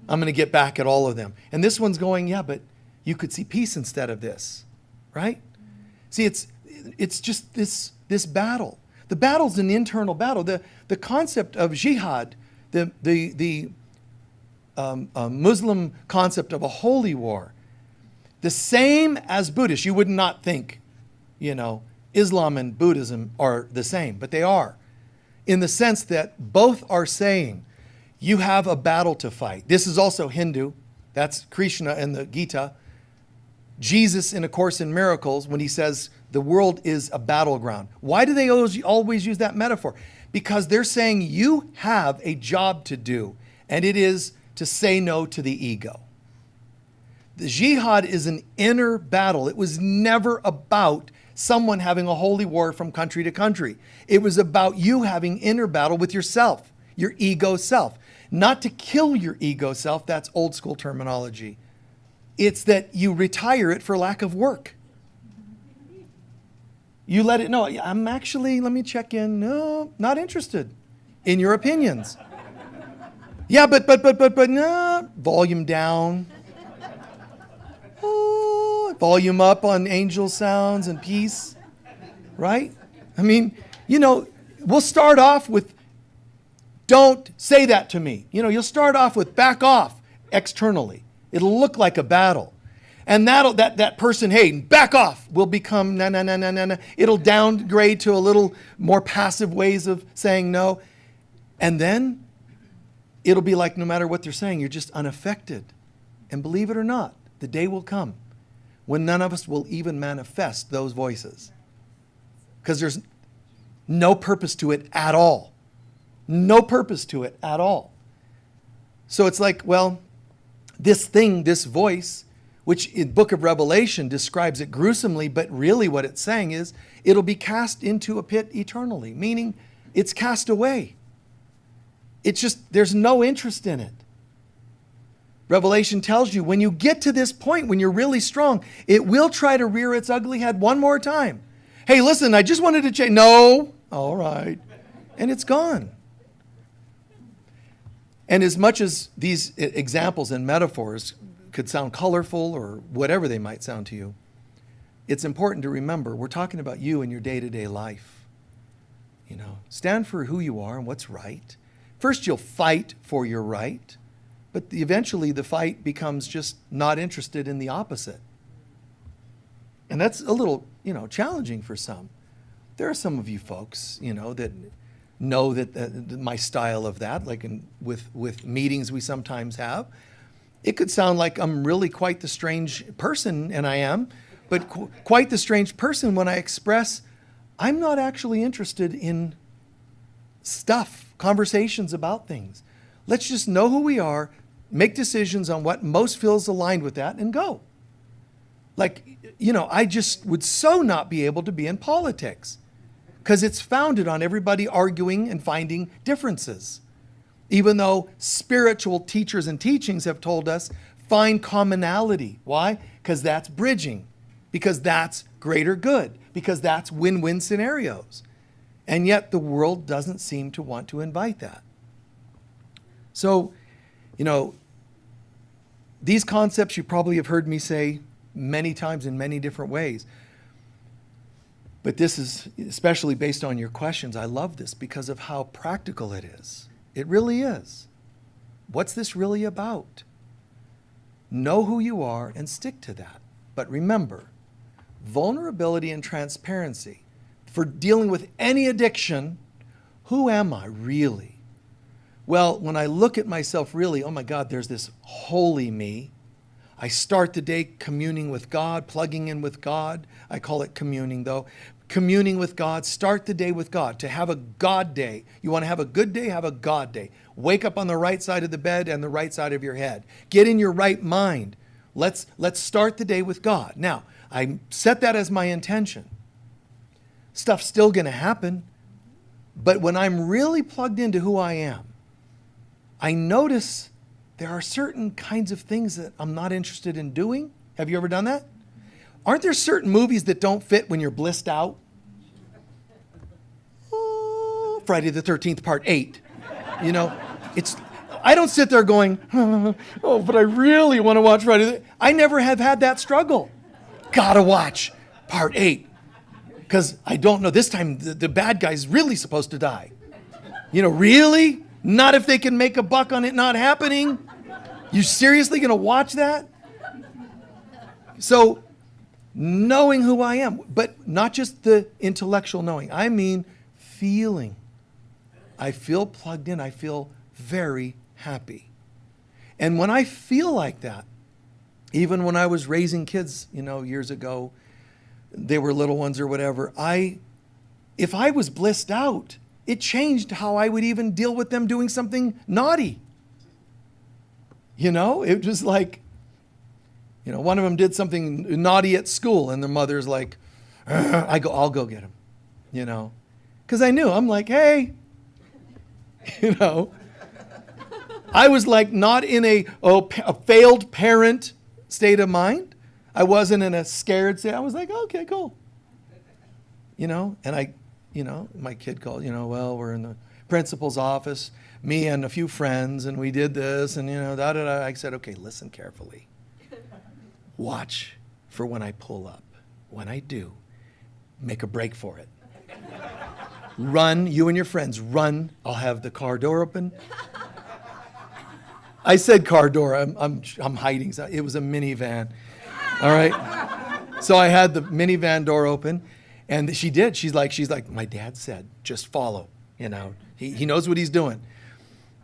I'm going to get back at all of them. And this one's going, yeah, but you could see peace instead of this, right? See, it's just this battle. The battle's an internal battle. The concept of jihad, the Muslim concept of a holy war, the same as Buddhists. You would not think, Islam and Buddhism are the same, but they are. In the sense that both are saying, you have a battle to fight. This is also Hindu. That's Krishna in the Gita. Jesus in A Course in Miracles, when he says the world is a battleground. Why do they always use that metaphor? Because they're saying you have a job to do, and it is to say no to the ego. The jihad is an inner battle. It was never about someone having a holy war from country to country. It was about you having inner battle with yourself, your ego self. Not to kill your ego self, that's old school terminology. It's that you retire it for lack of work. You let it know, I'm actually, let me check in. No, not interested in your opinions. Yeah, but no. Volume down. Oh, volume up on angel sounds and peace. Right? I mean, we'll start off with, don't say that to me. You'll start off with back off externally. It'll look like a battle. And that person, hey, back off, will become na. It'll downgrade to a little more passive ways of saying no. And then it'll be like no matter what they're saying, you're just unaffected. And believe it or not, the day will come when none of us will even manifest those voices. Because there's no purpose to it at all. No purpose to it at all. So it's like, well, this voice, which in Book of Revelation describes it gruesomely, but really what it's saying is it'll be cast into a pit eternally, meaning it's cast away. It's just, there's no interest in it. Revelation tells you when you get to this point, when you're really strong, it will try to rear its ugly head one more time. Hey, listen, I just wanted to change. No, all right. And it's gone. And as much as these examples and metaphors could sound colorful or whatever they might sound to you, it's important to remember we're talking about you and your day-to-day life. Stand for who you are and what's right. First, you'll fight for your right, but eventually the fight becomes just not interested in the opposite. And that's a little, challenging for some. There are some of you folks, that know that my style of that, like with meetings we sometimes have, it could sound like I'm really quite the strange person, and I am, but quite the strange person when I express I'm not actually interested in stuff, conversations about things. Let's just know who we are, make decisions on what most feels aligned with that, and go. Like, I just would so not be able to be in politics because it's founded on everybody arguing and finding differences. Even though spiritual teachers and teachings have told us, find commonality. Why? Because that's bridging. Because that's greater good. Because that's win-win scenarios. And yet the world doesn't seem to want to invite that. So, these concepts you probably have heard me say many times in many different ways. But this is especially based on your questions. I love this because of how practical it is. It really is. What's this really about? Know who you are and stick to that. But remember, vulnerability and transparency. For dealing with any addiction, who am I really? Well, when I look at myself really, oh my God, there's this holy me. I start the day communing with God, plugging in with God. I call it communing though. Communing with God, start the day with God. To have a God day. You want to have a good day, have a God day. Wake up on the right side of the bed and the right side of your head. Get in your right mind. Let's start the day with God. Now, I set that as my intention. Stuff's still going to happen. But when I'm really plugged into who I am, I notice there are certain kinds of things that I'm not interested in doing. Have you ever done that? Aren't there certain movies that don't fit when you're blissed out? Oh, Friday the 13th, part 8. I don't sit there going, oh, but I really want to watch Friday. I never have had that struggle. Gotta watch part 8. Because I don't know, this time the bad guy's really supposed to die. Really? Not if they can make a buck on it not happening. You seriously going to watch that? So, knowing who I am, but not just the intellectual knowing. I mean feeling. I feel plugged in. I feel very happy. And when I feel like that, even when I was raising kids, years ago, they were little ones or whatever, if I was blissed out, it changed how I would even deal with them doing something naughty. It was like, one of them did something naughty at school and the mother's like, I'll go get him, because I knew, I'm like, hey, I was like not in a failed parent state of mind. I wasn't in a scared state. I was like, okay, cool. And my kid called, well, we're in the principal's office, me and a few friends, and we did this, and, da-da-da. I said, okay, listen carefully. Watch for when I pull up. When I do, make a break for it. Run, you and your friends, run. I'll have the car door open. I said car door, I'm hiding. It was a minivan. All right. So I had the minivan door open, and she did. She's like, my dad said, just follow. He knows what he's doing,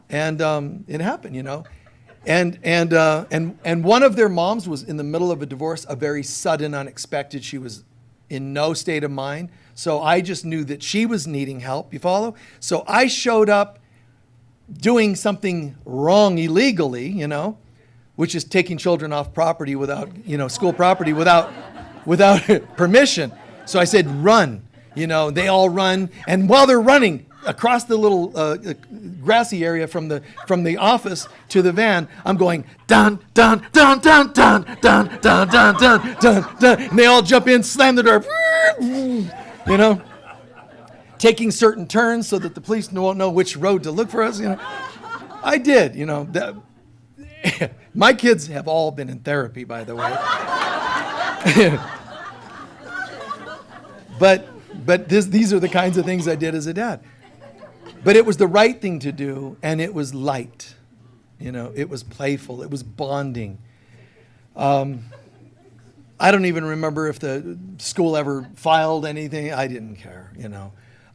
and it happened. And one of their moms was in the middle of a divorce, a very sudden, unexpected. She was in no state of mind, so I just knew that she was needing help. You follow? So I showed up doing something wrong illegally, which is taking children off property without, school property without permission. So I said, run. They all run. And while they're running across the little grassy area from the office to the van, I'm going, dun, dun, dun, dun, dun, dun, dun, dun, dun, dun, dun. And they all jump in, slam the door, taking certain turns so that the police won't know which road to look for us. I did, my kids have all been in therapy, by the way. But these are the kinds of things I did as a dad. But it was the right thing to do, and it was light. It was playful. It was bonding. I don't even remember if the school ever filed anything. I didn't care,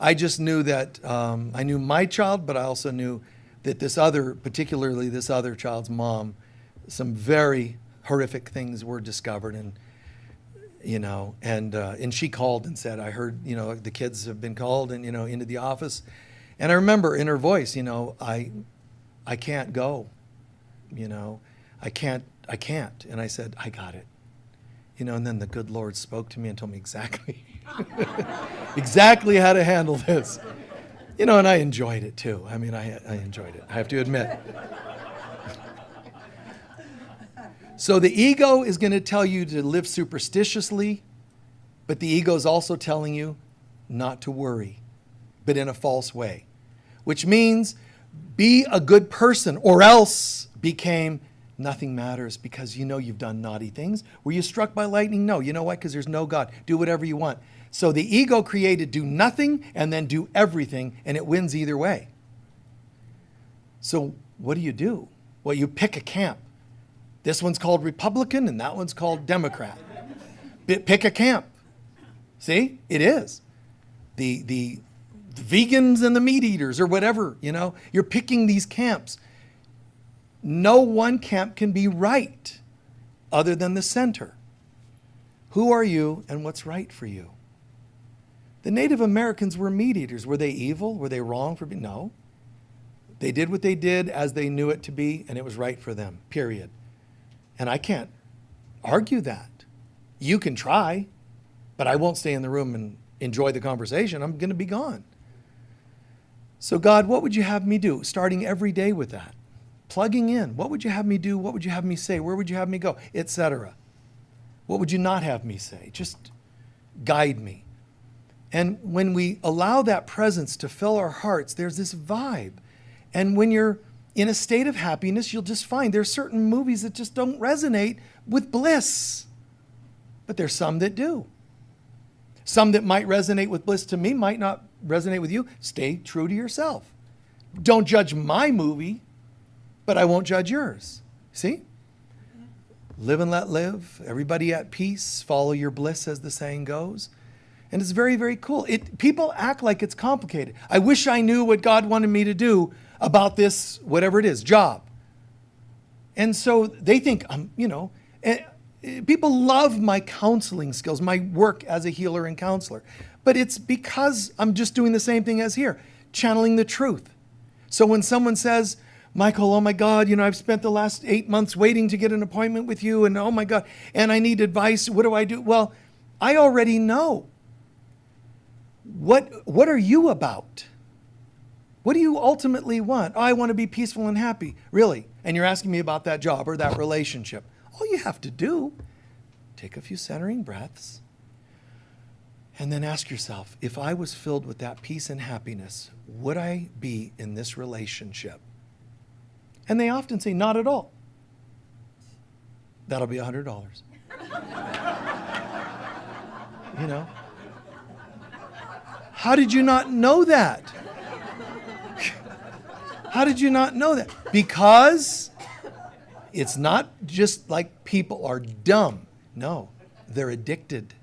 I just knew that I knew my child, but I also knew that particularly this other child's mom, some very horrific things were discovered, and she called and said, I heard, the kids have been called and, into the office. And I remember in her voice, I can't go, I can't. And I said, I got it. And then the good Lord spoke to me and told me exactly how to handle this. You know, and I enjoyed it too. I mean, I enjoyed it, I have to admit. So the ego is going to tell you to live superstitiously, but the ego is also telling you not to worry, but in a false way, which means be a good person, or else became nothing matters because you know you've done naughty things. Were you struck by lightning? No. You know what? Because there's no God. Do whatever you want. So the ego created do nothing and then do everything, and it wins either way. So what do? Well, you pick a camp. This one's called Republican and that one's called Democrat. Pick a camp. See? It is. The vegans and the meat eaters or whatever, you know. You're picking these camps. No one camp can be right other than the center. Who are you and what's right for you? The Native Americans were meat eaters. Were they evil? Were they wrong for being? No. They did what they did as they knew it to be, and it was right for them, period. And I can't argue that. You can try, but I won't stay in the room and enjoy the conversation. I'm going to be gone. So God, what would you have me do? Starting every day with that. Plugging in. What would you have me do? What would you have me say? Where would you have me go? Etc. What would you not have me say? Just guide me. And when we allow that presence to fill our hearts, there's this vibe. And when you're in a state of happiness, you'll just find there's certain movies that just don't resonate with bliss. But there's some that do. Some that might resonate with bliss to me might not resonate with you. Stay true to yourself. Don't judge my movie, but I won't judge yours. See? Live and let live. Everybody at peace. Follow your bliss, as the saying goes. And it's very, very cool. People act like it's complicated. I wish I knew what God wanted me to do about this, whatever it is, job. And so they think, people love my counseling skills, my work as a healer and counselor. But it's because I'm just doing the same thing as here, channeling the truth. So when someone says, Michael, oh my God, I've spent the last 8 months waiting to get an appointment with you, and oh my God, and I need advice, what do I do? Well, I already know. What are you about? What do you ultimately want? Oh, I want to be peaceful and happy. Really? And you're asking me about that job or that relationship. All you have to do, take a few centering breaths, and then ask yourself, if I was filled with that peace and happiness, would I be in this relationship? And they often say, not at all. That'll be $100. How did you not know that? How did you not know that? Because it's not just like people are dumb. No, they're addicted.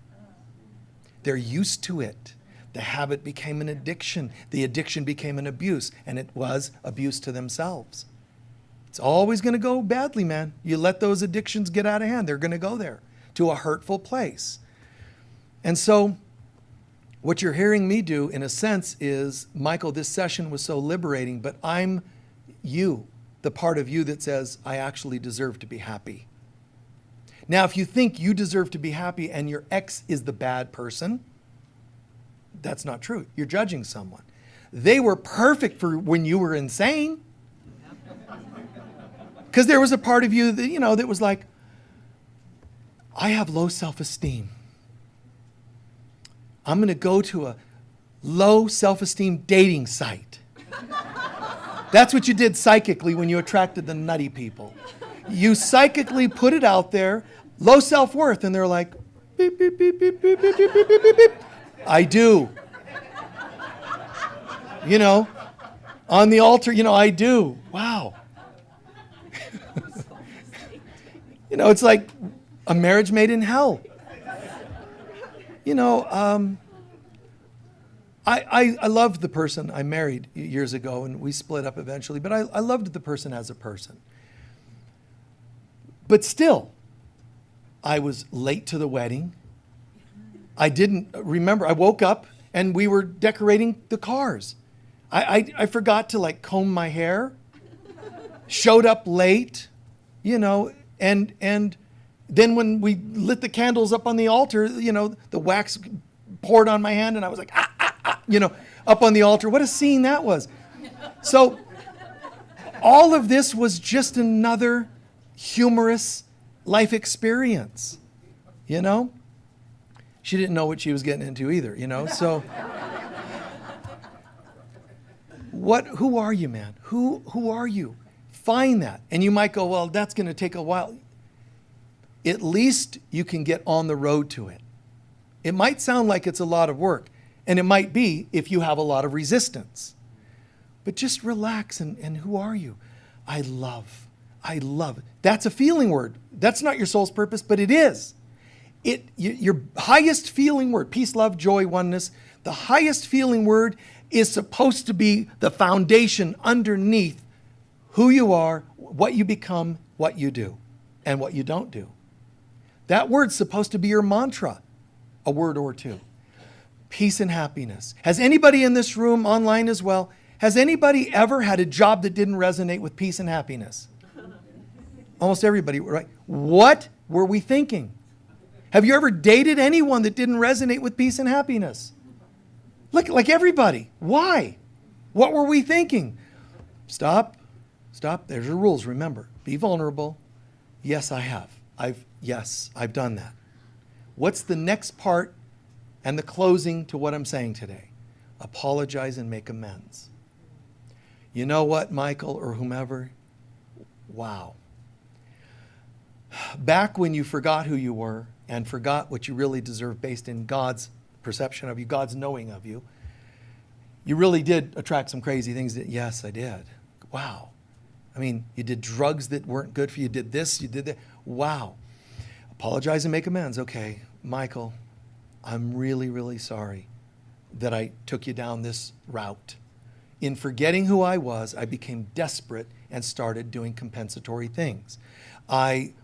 They're used to it. The habit became an addiction. The addiction became an abuse, and it was abuse to themselves. It's always going to go badly, man. You let those addictions get out of hand, they're going to go there to a hurtful place. And so what you're hearing me do, in a sense, is, Michael, this session was so liberating, but I'm you, the part of you that says, I actually deserve to be happy. Now, if you think you deserve to be happy and your ex is the bad person, that's not true. You're judging someone. They were perfect for when you were insane. Because there was a part of you that, that was like, I have low self-esteem. I'm going to go to a low self-esteem dating site. That's what you did psychically when you attracted the nutty people. You psychically put it out there, low self-worth, and they're like, beep, beep, beep, beep, beep, beep, beep, beep, beep, beep. I do. On the altar, I do. Wow. It's like a marriage made in hell. I loved the person I married years ago, and we split up eventually, but I loved the person as a person. But still, I was late to the wedding. I didn't remember. I woke up and we were decorating the cars. I forgot to comb my hair, showed up late, and then when we lit the candles up on the altar, the wax poured on my hand and I was like, up on the altar. What a scene that was. So all of this was just another humorous life experience, She didn't know what she was getting into either, So who are you, man? Who are you? Find that. And you might go, well, that's going to take a while. At least you can get on the road to it. It might sound like it's a lot of work, and it might be if you have a lot of resistance. But just relax and who are you? I love. That's a feeling word. That's not your soul's purpose, but it is. Your highest feeling word, peace, love, joy, oneness, the highest feeling word is supposed to be the foundation underneath who you are, what you become, what you do, and what you don't do. That word's supposed to be your mantra, a word or two. Peace and happiness. Has anybody in this room, online as well, has anybody ever had a job that didn't resonate with peace and happiness? Almost everybody, right? What were we thinking? Have you ever dated anyone that didn't resonate with peace and happiness? Like everybody. Why? What were we thinking? Stop. There's your rules, remember. Be vulnerable. Yes, I have. I've done that. What's the next part and the closing to what I'm saying today? Apologize and make amends. You know what, Michael or whomever? Wow. Back when you forgot who you were and forgot what you really deserve based in God's perception of you, God's knowing of you, you really did attract some crazy things. Yes, I did. Wow. I mean, you did drugs that weren't good for you. You did this, you did that. Wow. Apologize and make amends. Okay, Michael, I'm really, really sorry that I took you down this route. In forgetting who I was, I became desperate and started doing compensatory things.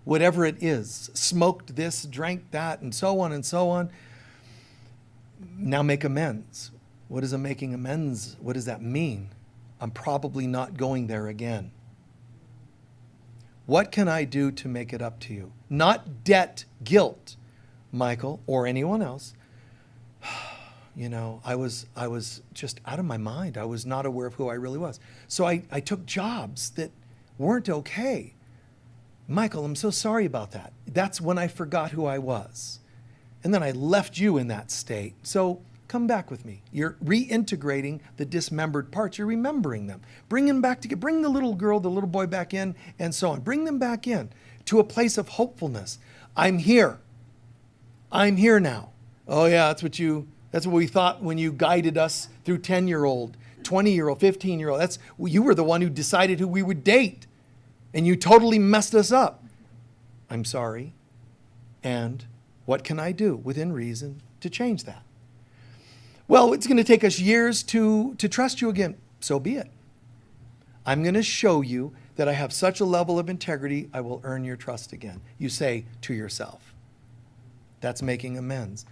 Whatever it is, smoked this, drank that, and so on and so on. Now make amends. What is a making amends? What does that mean? I'm probably not going there again. What can I do to make it up to you? Not debt, guilt, Michael, or anyone else. I was just out of my mind. I was not aware of who I really was. So I took jobs that weren't okay. Michael, I'm so sorry about that. That's when I forgot who I was. And then I left you in that state. So come back with me. You're reintegrating the dismembered parts. You're remembering them. Bring them back together. Bring the little girl, the little boy back in, and so on. Bring them back in to a place of hopefulness. I'm here. I'm here now. Oh yeah, that's what we thought when you guided us through 10-year-old, 20-year-old, 15-year-old. You were the one who decided who we would date. And you totally messed us up. I'm sorry. And what can I do within reason to change that? Well, it's going to take us years to trust you again. So be it. I'm going to show you that I have such a level of integrity, I will earn your trust again. You say to yourself. That's making amends.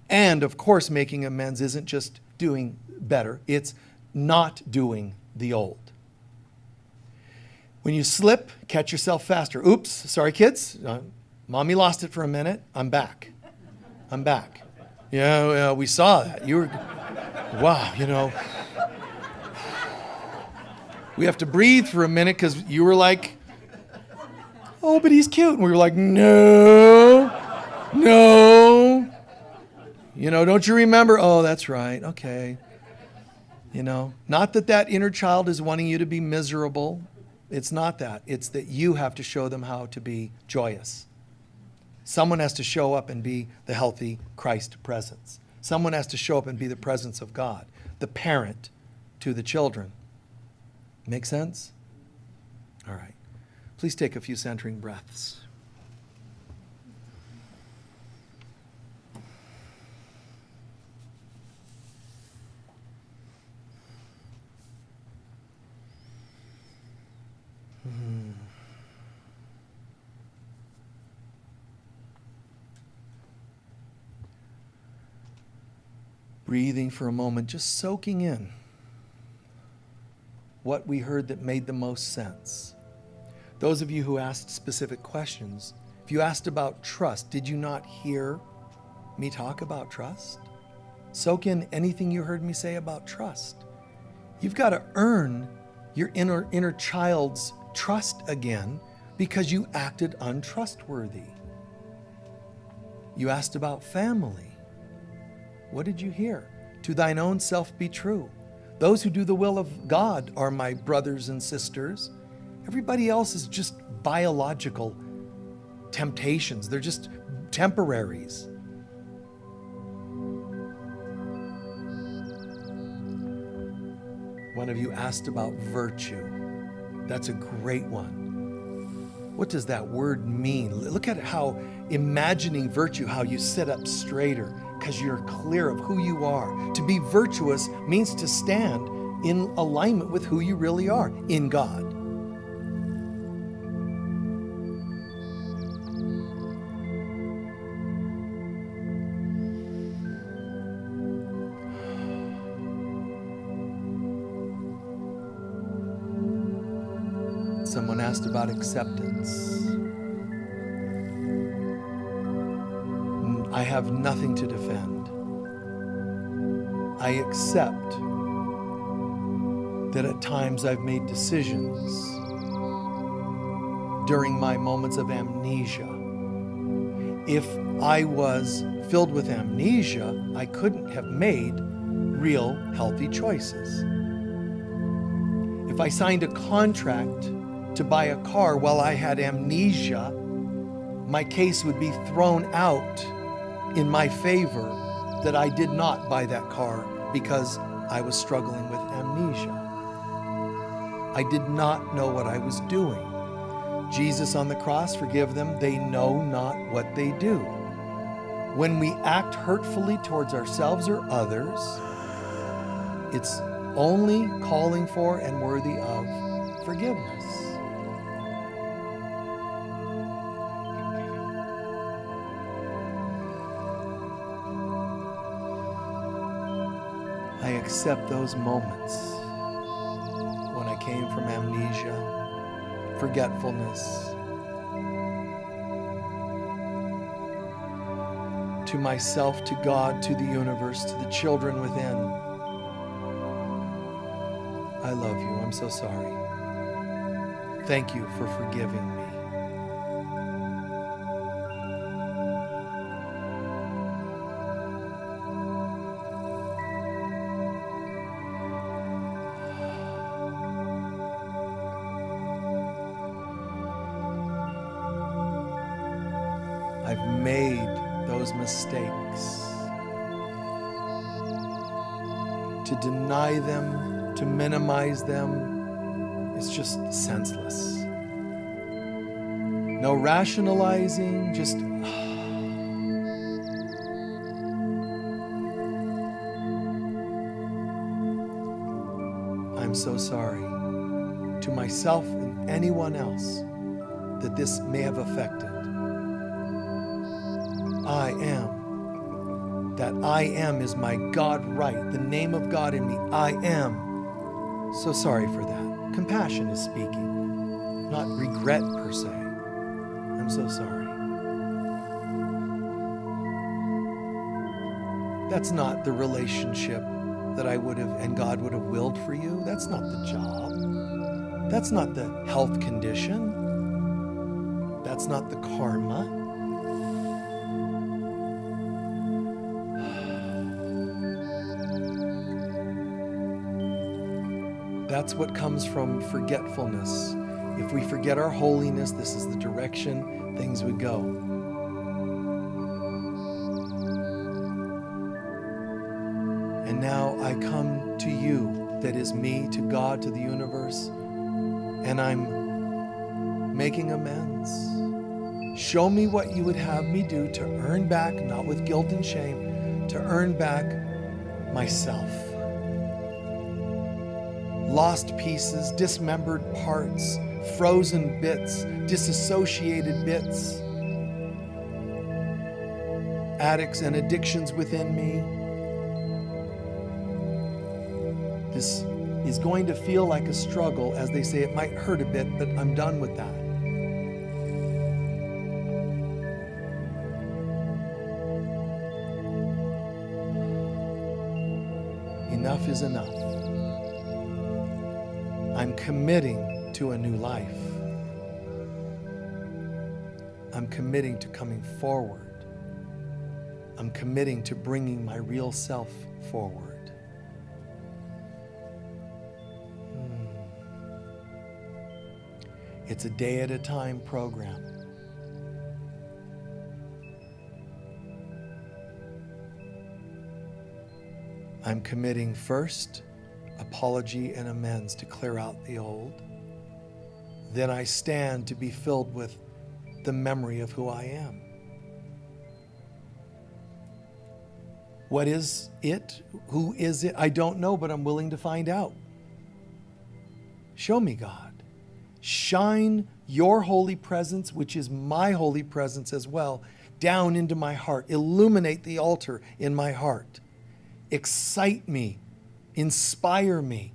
And of course, making amends isn't just doing better. It's not doing the old. When you slip, catch yourself faster. Oops, sorry kids. Mommy lost it for a minute. I'm back. Yeah, we saw that. You were, wow, We have to breathe for a minute because you were like, oh, but he's cute. And we were like, no. Don't you remember? Oh, that's right. Okay. Not that inner child is wanting you to be miserable. It's not that. It's that you have to show them how to be joyous. Someone has to show up and be the healthy Christ presence. Someone has to show up and be the presence of God, the parent to the children. Make sense? All right. Please take a few centering breaths. Breathing for a moment, just soaking in what we heard that made the most sense. Those of you who asked specific questions, if you asked about trust, did you not hear me talk about trust? Soak in anything you heard me say about trust. You've got to earn your inner child's trust again because you acted untrustworthy. You asked about family. What did you hear? To thine own self be true. Those who do the will of God are my brothers and sisters. Everybody else is just biological temptations. They're just temporaries. One of you asked about virtue. That's a great one. What does that word mean? Look at how imagining virtue, how you sit up straighter because you're clear of who you are. To be virtuous means to stand in alignment with who you really are in God. Someone asked about acceptance. I have nothing to defend. I accept that at times I've made decisions during my moments of amnesia. If I was filled with amnesia, I couldn't have made real healthy choices. If I signed a contract to buy a car while I had amnesia, my case would be thrown out in my favor that I did not buy that car because I was struggling with amnesia. I did not know what I was doing. Jesus on the cross, forgive them, they know not what they do. When we act hurtfully towards ourselves or others, it's only calling for and worthy of forgiveness. I accept those moments when I came from amnesia, forgetfulness, to myself, to God, to the universe, to the children within. I love you. I'm so sorry. Thank you for forgiving me. I've made those mistakes. To deny them, to minimize them, it's just senseless. No rationalizing, just I'm so sorry to myself and anyone else that this may have affected. I am. That I am is my God right, the name of God in me. I am. So sorry for that. Compassion is speaking, not regret per se. I'm so sorry. That's not the relationship that I would have and God would have willed for you. That's not the job. That's not the health condition. That's not the karma. That's what comes from forgetfulness. If we forget our holiness, this is the direction things would go. And now I come to you, that is me, to God, to the universe, and I'm making amends. Show me what you would have me do to earn back, not with guilt and shame, to earn back myself. Lost pieces, dismembered parts, frozen bits, disassociated bits, addicts and addictions within me. This is going to feel like a struggle. As they say, it might hurt a bit, but I'm done with that. Enough is enough. I'm committing to a new life. I'm committing to coming forward. I'm committing to bringing my real self forward. It's a day at a time program. I'm committing first apology and amends to clear out the old. Then I stand to be filled with the memory of who I am. What is it? Who is it? I don't know, but I'm willing to find out. Show me, God. Shine your holy presence, which is my holy presence as well, down into my heart. Illuminate the altar in my heart. Excite me. Inspire me.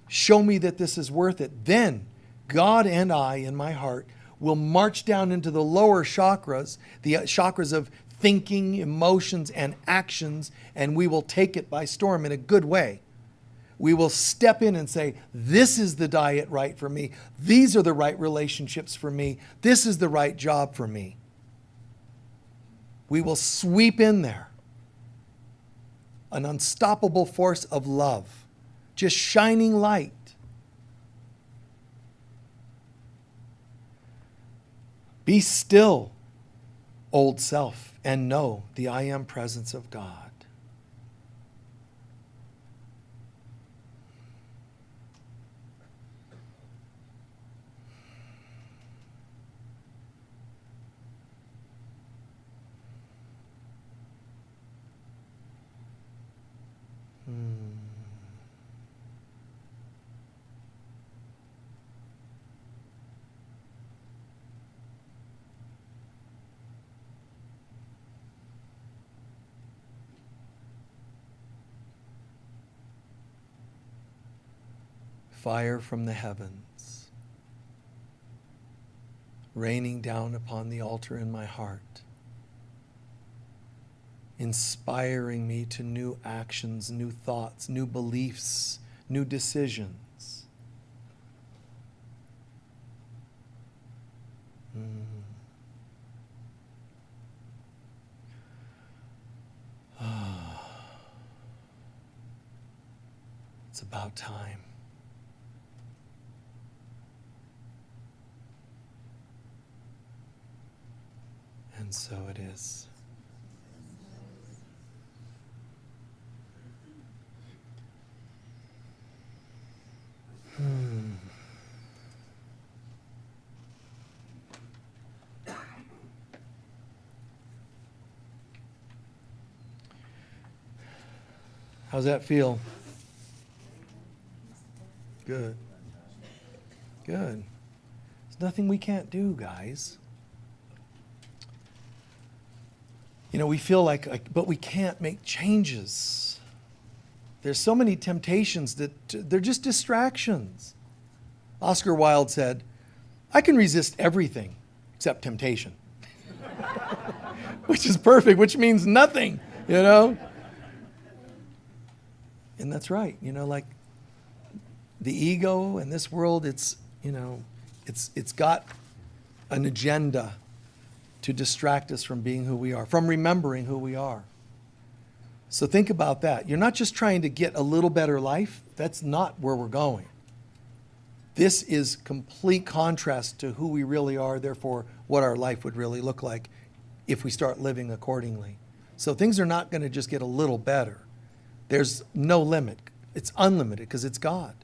Show me that this is worth it. Then God and I in my heart will march down into the lower chakras, the chakras of thinking, emotions, and actions, and we will take it by storm in a good way. We will step in and say, this is the diet right for me. These are the right relationships for me. This is the right job for me. We will sweep in there. An unstoppable force of love, just shining light. Be still, old self, and know the I am presence of God. Fire from the heavens, raining down upon the altar in my heart, inspiring me to new actions, new thoughts, new beliefs, new decisions. It's about time. And so it is. How's that feel? Good. Good. There's nothing we can't do, guys. You know, we feel like, but we can't make changes. There's so many temptations that they're just distractions. Oscar Wilde said, I can resist everything except temptation. Which is perfect, which means nothing, you know? And that's right, you know, like the ego in this world, it's, you know, it's got an agenda to distract us from being who we are, from remembering who we are. So think about that. You're not just trying to get a little better life. That's not where we're going. This is complete contrast to who we really are, therefore what our life would really look like if we start living accordingly. So things are not going to just get a little better. There's no limit. It's unlimited because it's God.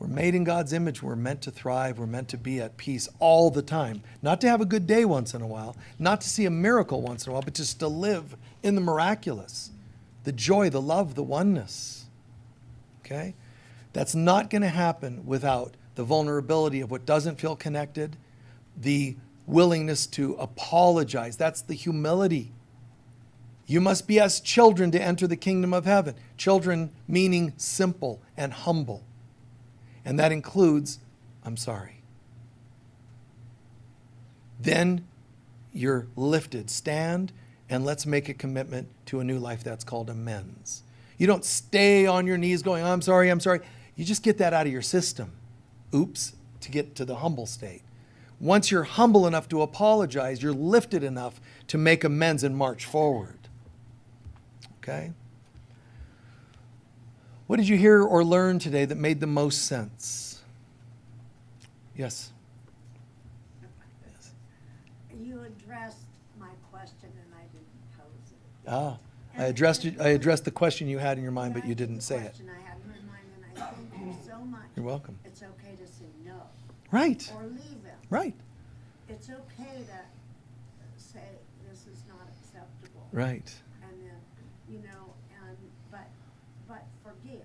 We're made in God's image. We're meant to thrive. We're meant to be at peace all the time. Not to have a good day once in a while, not to see a miracle once in a while, but just to live in the miraculous, the joy, the love, the oneness. Okay? That's not going to happen without the vulnerability of what doesn't feel connected, the willingness to apologize. That's the humility. You must be as children to enter the kingdom of heaven. Children meaning simple and humble. And that includes, I'm sorry. Then you're lifted. Stand and let's make a commitment to a new life that's called amends. You don't stay on your knees going, I'm sorry, I'm sorry. You just get that out of your system. Oops, to get to the humble state. Once you're humble enough to apologize, you're lifted enough to make amends and march forward. Okay? What did you hear or learn today that made the most sense? Yes. You addressed my question and I didn't pose it. Ah, I addressed the question you had in your mind, but you didn't say it. The question I had in my mind, and I thank you so much. You're welcome. It's okay to say no. Right, Or leave him. right, It's okay to say, this is not acceptable. right. And then, but forgive.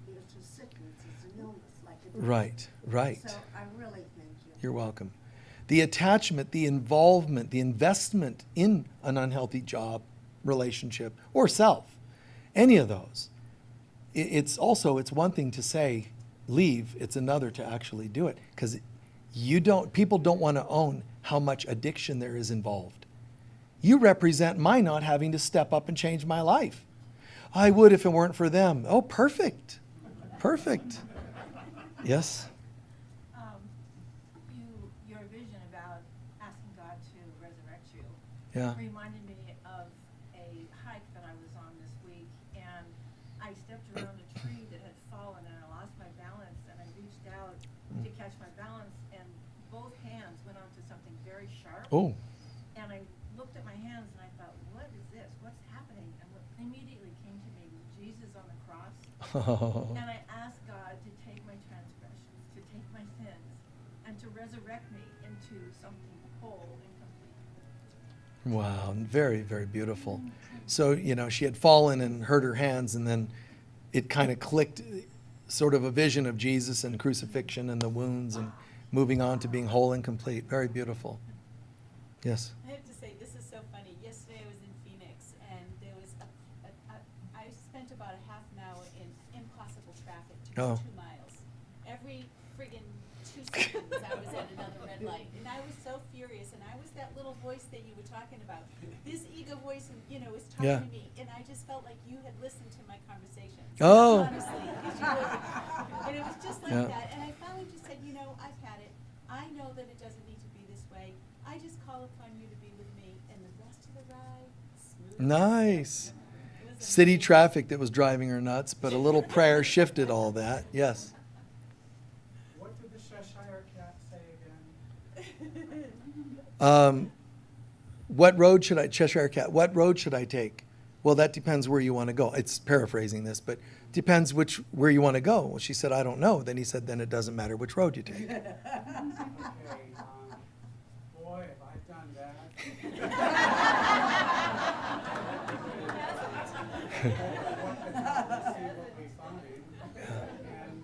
It's a sickness, it's an illness, like a disease. Right, right. So I really thank you. You're welcome. The attachment, the involvement, the investment in an unhealthy job, relationship, or self, any of those. It's one thing to say leave, it's another to actually do it. Because people don't want to own how much addiction there is involved. You represent my not having to step up and change my life. I would if it weren't for them. Oh, perfect. Perfect. Yes? Your vision about asking God to resurrect you Yeah. reminded me of a hike that I was on this week, and I stepped around a tree that had fallen, and I lost my balance, and I reached out to catch my balance, and both hands went onto something very sharp. Oh. And I looked at my hands, and I thought, what is this? What's happening? And what immediately came to me was Jesus on the cross. And I asked God to take my transgressions, to take my sins, and to resurrect me into something whole and complete. Wow, very, very beautiful. So, she had fallen and hurt her hands, and then it kind of clicked, sort of a vision of Jesus and crucifixion and the wounds and moving on to being whole and complete. Very beautiful. Yes. I have to say, this is so funny. Yesterday I was in Phoenix, and there was I spent about a half an hour in impossible traffic to go Oh. 2 miles. Every friggin' 2 seconds I was at another red light, and I was so furious, and I was that little voice that you were talking about. This ego voice, is talking Yeah. to me, and I just felt like you had listened to my conversations. Oh. Honestly, 'cause you were, and it was just like Yeah. that, and I finally just said, I've had it. I know that it doesn't need to be this way. I just call upon you to be with me, and the rest of the ride, smooth. Nice. It was City amazing. traffic that was driving her nuts, but a little prayer shifted all that. Yes. What did the Cheshire Cat say again? Cheshire Cat, what road should I take? Well, that depends where you want to go. It's paraphrasing this, but depends where you want to go. Well, she said, I don't know. Then he said, then it doesn't matter which road you take. Okay, boy, have I done that. See what we find. And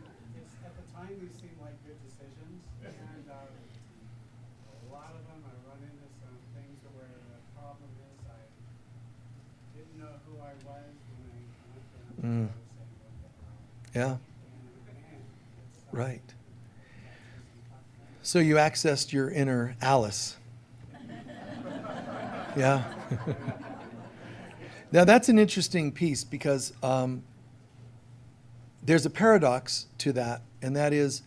at the time, these seem like good decisions. And a lot of them, I run into some things where the problem is I didn't know who I was when I went there. I was saying, what the hell? Yeah, And it's, right. So you accessed your inner Alice. Yeah. Now that's an interesting piece because there's a paradox to that, and that is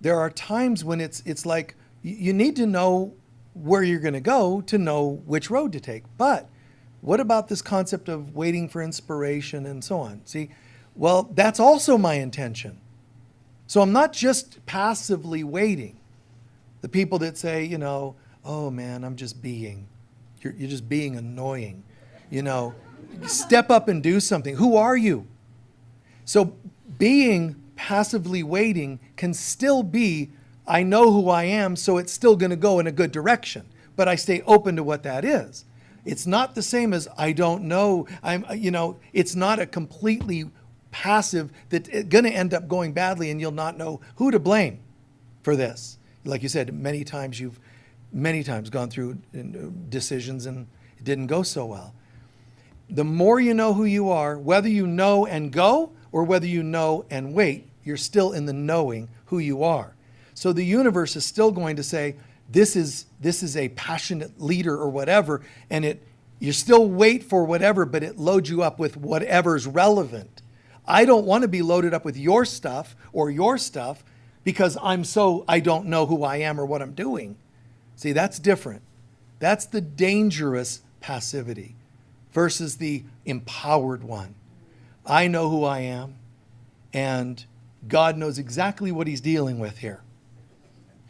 there are times when it's like you need to know where you're going to go to know which road to take. But what about this concept of waiting for inspiration and so on? See, well, that's also my intention. So I'm not just passively waiting. The people that say, oh man, I'm just being. You're just being annoying. Step up and do something. Who are you? So being passively waiting can still be, I know who I am, so it's still going to go in a good direction. But I stay open to what that is. It's not the same as I don't know. It's not a completely passive that's going to end up going badly and you'll not know who to blame for this. Like you said, many times you've gone through decisions and it didn't go so well. The more you know who you are, whether you know and go or whether you know and wait, you're still in the knowing who you are. So the universe is still going to say, this is a passionate leader or whatever, and You still wait for whatever, but it loads you up with whatever's relevant. I don't want to be loaded up with your stuff because I don't know who I am or what I'm doing. See, that's different. That's the dangerous passivity versus the empowered one. I know who I am, and God knows exactly what he's dealing with here.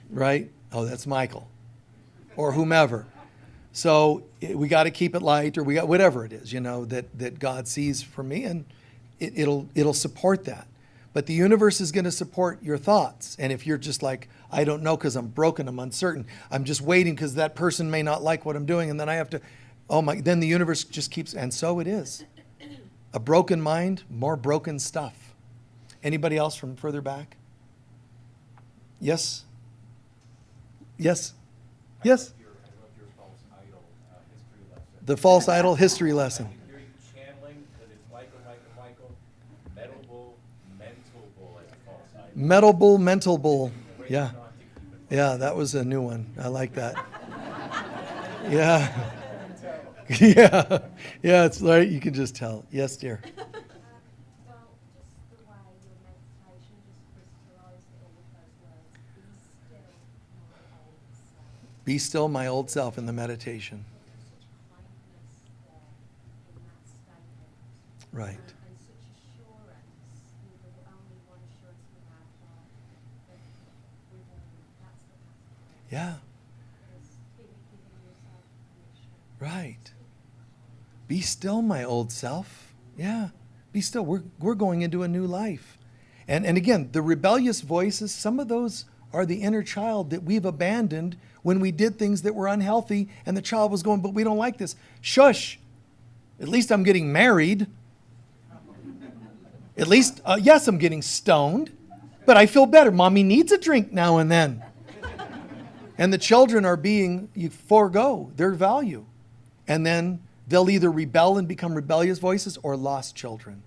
Right? Oh, that's Michael or whomever. So we got to keep it light, or we got whatever it is, that God sees for me, and it'll support that. But the universe is going to support your thoughts. And if you're just like, I don't know because I'm broken, I'm uncertain, I'm just waiting because that person may not like what I'm doing, and then I have to, then the universe just keeps, and so it is. A broken mind, more broken stuff. Anybody else from further back? Yes? Yes? Yes? The false idol history lesson. You're channeling because it's Michael, metal bull, mental bull as a false idol. Metal bull, mental bull. Yeah. Yeah, that was a new one. I like that. Yeah. Yeah. Yeah, it's right. You can just tell. Yes, dear. Well, just the way your meditation just crystallized it all with those words. Be still, my old self. Be still, my old self in the meditation. There's such kindness there in that statement. Right. And such assurance. The only one assurance we have that that's the path. Yeah. Is giving yourself permission. Right. Be still, my old self. Yeah. Be still. We're going into a new life. And again, the rebellious voices, some of those are the inner child that we've abandoned when we did things that were unhealthy, and the child was going, but we don't like this. Shush. At least I'm getting married. At least, yes, I'm getting stoned, but I feel better. Mommy needs a drink now and then. And the children are you forego their value. And then they'll either rebel and become rebellious voices or lost children.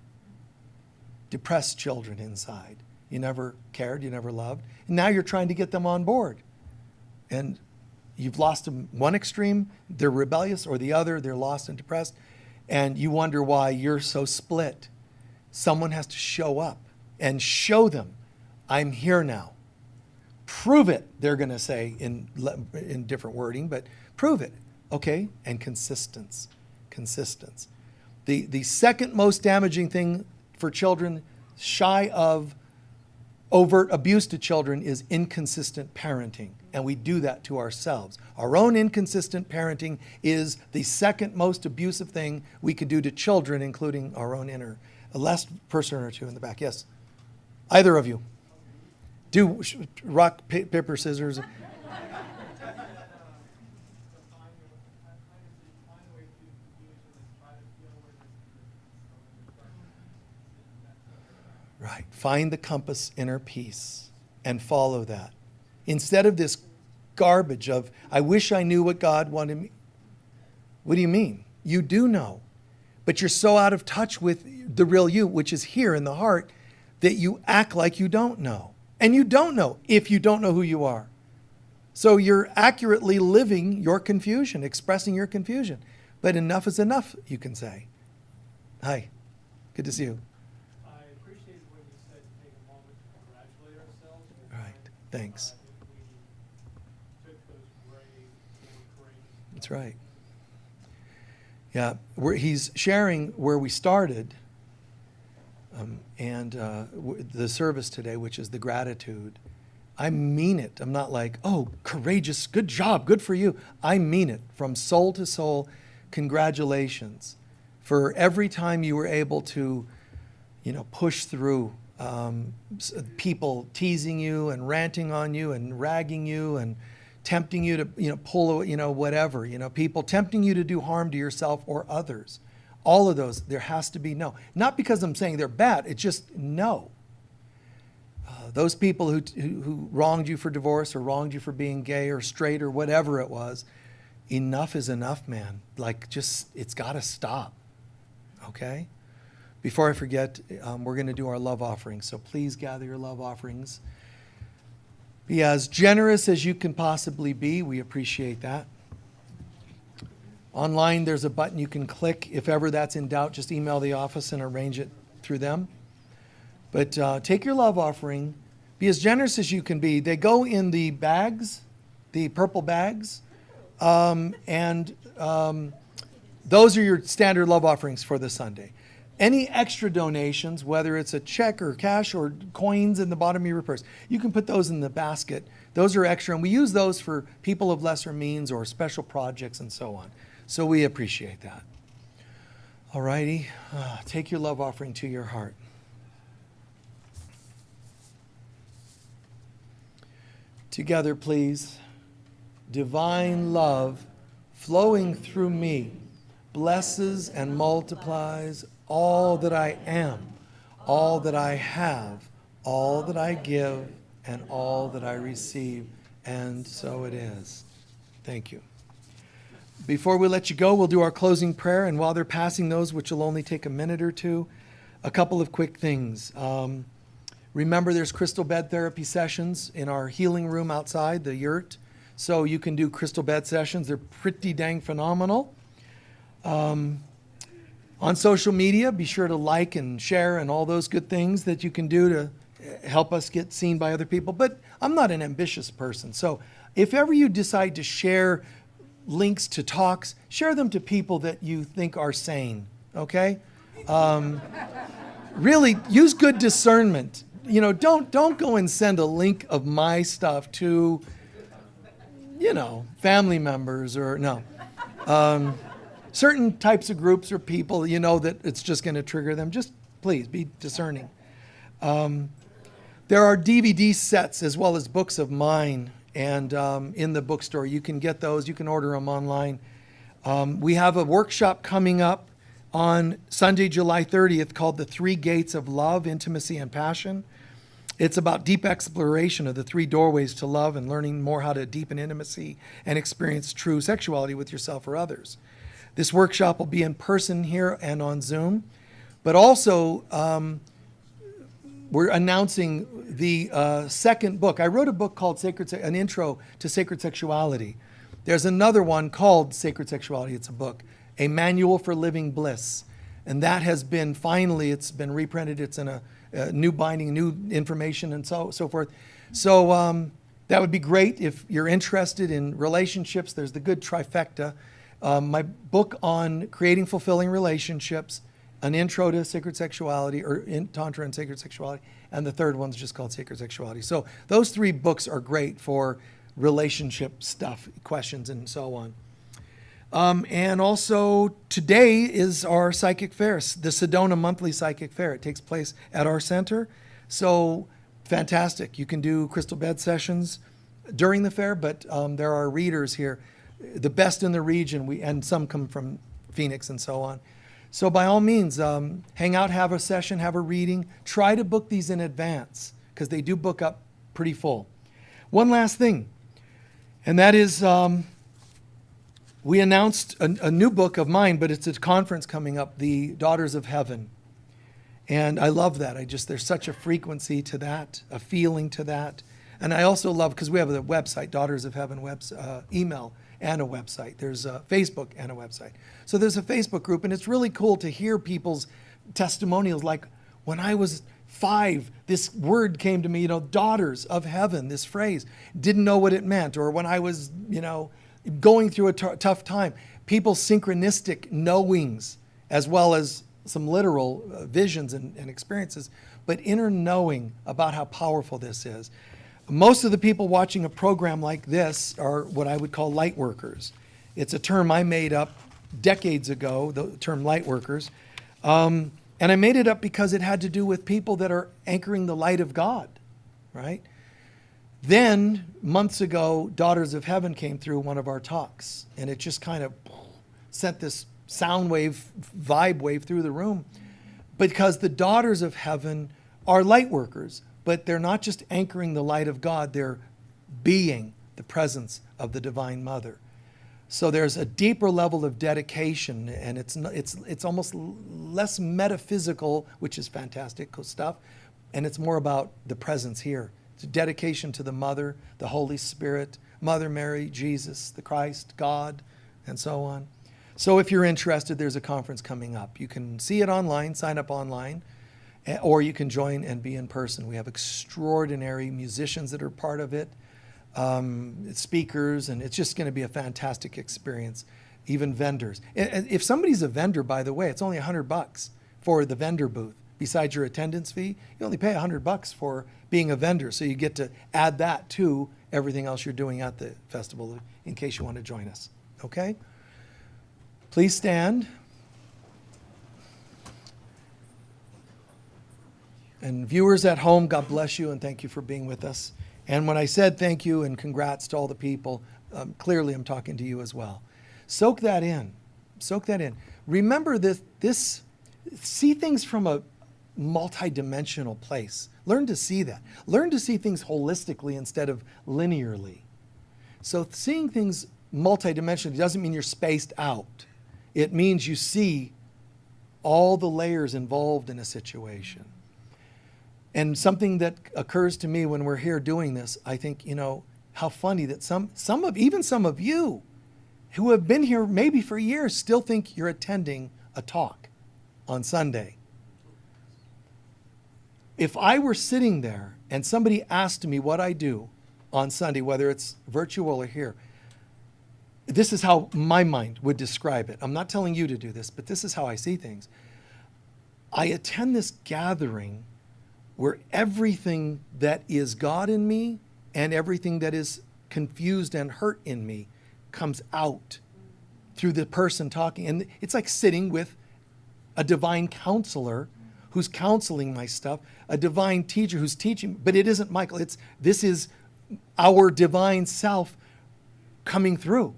Depressed children inside. You never cared, you never loved. And now you're trying to get them on board. And you've lost them one extreme, they're rebellious, or the other, they're lost and depressed. And you wonder why you're so split. Someone has to show up and show them, I'm here now. Prove it, they're going to say in different wording, but prove it. Okay? And consistence. The second most damaging thing for children, shy of overt abuse to children, is inconsistent parenting. And we do that to ourselves. Our own inconsistent parenting is the second most abusive thing we could do to children, including our own inner. A last person or two in the back. Yes. Either of you. Do rock, paper, scissors. Right. Find the compass, inner peace, and follow that. Instead of this garbage of, I wish I knew what God wanted me. What do you mean? You do know. But you're so out of touch with the real you, which is here in the heart, that you act like you don't know. And you don't know if you don't know who you are. So you're accurately living your confusion, expressing your confusion. But enough is enough, you can say. Hi. Good to see you. I appreciate what you said, to take a moment to congratulate ourselves. Right. Thanks. If we took those brave and courageous. That's right. Yeah, he's sharing where we started, and the service today, which is the gratitude. I mean it. I'm not like, oh, courageous, good job, good for you. I mean it from soul to soul. Congratulations for every time you were able to, push through people teasing you and ranting on you and ragging you and tempting you to, pull, whatever, people tempting you to do harm to yourself or others. All of those, there has to be no. Not because I'm saying they're bad, it's just no. Those people who wronged you for divorce or wronged you for being gay or straight or whatever it was, enough is enough, man. It's got to stop, okay? Before I forget, we're going to do our love offering, so please gather your love offerings. Be as generous as you can possibly be. We appreciate that. Online, there's a button you can click. If ever that's in doubt, just email the office and arrange it through them. But take your love offering. Be as generous as you can be. They go in the bags, the purple bags. Those are your standard love offerings for the Sunday. Any extra donations, whether it's a check or cash or coins in the bottom of your purse, you can put those in the basket. Those are extra, and we use those for people of lesser means or special projects and so on. So we appreciate that. All righty, take your love offering to your heart. Together, please. Divine love flowing through me blesses and multiplies all that I am, all that I have, all that I give, and all that I receive. And so it is. Thank you. Before we let you go, we'll do our closing prayer. And while they're passing those, which will only take a minute or two, a couple of quick things. Remember, there's crystal bed therapy sessions in our healing room outside, the yurt. So you can do crystal bed sessions. They're pretty dang phenomenal. On social media, be sure to like and share and all those good things that you can do to help us get seen by other people. But I'm not an ambitious person. So if ever you decide to share links to talks, share them to people that you think are sane, okay? Really, use good discernment. You know, don't go and send a link of my stuff to, you know, family members or no. Certain types of groups or people, you know, that it's just going to trigger them. Just please be discerning. There are DVD sets as well as books of mine, and in the bookstore. You can get those. You can order them online. We have a workshop coming up on Sunday, July 30th called The Three Gates of Love, Intimacy, and Passion. It's about deep exploration of the three doorways to love and learning more how to deepen intimacy and experience true sexuality with yourself or others. This workshop will be in person here and on Zoom, but also we're announcing the second book. I wrote a book called An Intro to Sacred Sexuality. There's another one called Sacred Sexuality. It's a book, A Manual for Living Bliss. And that has been, finally, it's been reprinted. It's in a new binding, new information, and so forth. So that would be great if you're interested in relationships. There's the good trifecta. My book on creating fulfilling relationships, An Intro to Sacred Sexuality, or in Tantra and Sacred Sexuality, and the third one's just called Sacred Sexuality. So those three books are great for relationship stuff, questions, and so on. And also today is our psychic fair, the Sedona Monthly Psychic Fair. It takes place at our center. So fantastic. You can do crystal bed sessions during the fair, but there are readers here, the best in the region, and some come from Phoenix and so on. So by all means, hang out, have a session, have a reading. Try to book these in advance because they do book up pretty full. One last thing, and that is we announced a new book of mine, but it's a conference coming up, The Daughters of Heaven. And I love that. There's such a frequency to that, a feeling to that. And I also love, because we have a website, Daughters of Heaven email and a website. There's a Facebook and a website. So there's a Facebook group, and it's really cool to hear people's testimonials. Like when I was 5, this word came to me, Daughters of Heaven, this phrase. Didn't know what it meant. Or when I was, going through a tough time, people's synchronistic knowings, as well as some literal visions and experiences, but inner knowing about how powerful this is. Most of the people watching a program like this are what I would call light workers. It's a term I made up decades ago, the term light workers. And I made it up because it had to do with people that are anchoring the light of God, right? Then, months ago, Daughters of Heaven came through one of our talks, and it just kind of sent this sound wave, vibe wave through the room. Because the Daughters of Heaven are light workers, but they're not just anchoring the light of God, they're being the presence of the Divine Mother. So there's a deeper level of dedication, and it's almost less metaphysical, which is fantastic stuff, and it's more about the presence here. It's a dedication to the Mother, the Holy Spirit, Mother Mary, Jesus, the Christ, God, and so on. So if you're interested, there's a conference coming up. You can see it online, sign up online, or you can join and be in person. We have extraordinary musicians that are part of it, speakers, and it's just going to be a fantastic experience. Even vendors. If somebody's a vendor, by the way, it's only $100 for the vendor booth. Besides your attendance fee, you only pay $100 for being a vendor. So you get to add that to everything else you're doing at the festival in case you want to join us. Okay? Please stand. And viewers at home, God bless you and thank you for being with us. And when I said thank you and congrats to all the people, clearly I'm talking to you as well. Soak that in. Soak that in. Remember this, see things from a multidimensional place. Learn to see that. Learn to see things holistically instead of linearly. So seeing things multidimensionally doesn't mean you're spaced out. It means you see all the layers involved in a situation. And something that occurs to me when we're here doing this, I think, how funny that some of you who have been here maybe for years still think you're attending a talk on Sunday. If I were sitting there and somebody asked me what I do on Sunday, whether it's virtual or here, this is how my mind would describe it. I'm not telling you to do this, but this is how I see things. I attend this gathering where everything that is God in me and everything that is confused and hurt in me comes out through the person talking. And it's like sitting with a divine counselor who's counseling my stuff, a divine teacher who's teaching, but it isn't Michael. This is our divine self coming through.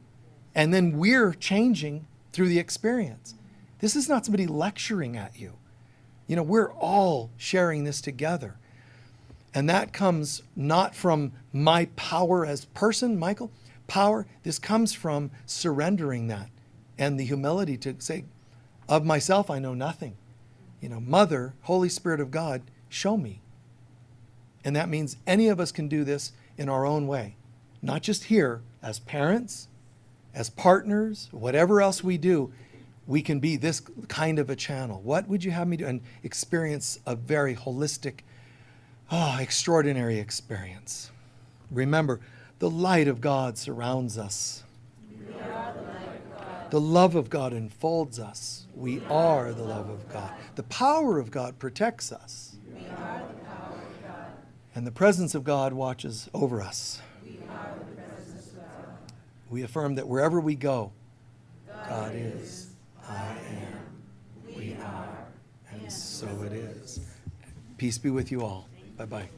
And then we're changing through the experience. This is not somebody lecturing at you. We're all sharing this together. And that comes not from my power as person, Michael. Power, this comes from surrendering that and the humility to say, of myself, I know nothing. Mother, Holy Spirit of God, show me. And that means any of us can do this in our own way. Not just here, as parents, as partners, whatever else we do, we can be this kind of a channel. What would you have me do? And experience a very holistic, extraordinary experience. Remember, the light of God surrounds us. We are the light of God. The love of God enfolds us. We are the love of God. The power of God protects us. We are the power of God. And the presence of God watches over us. We are the presence of God. We affirm that wherever we go, God is, I am, we are, and so it is. Peace be with you all. Bye-bye.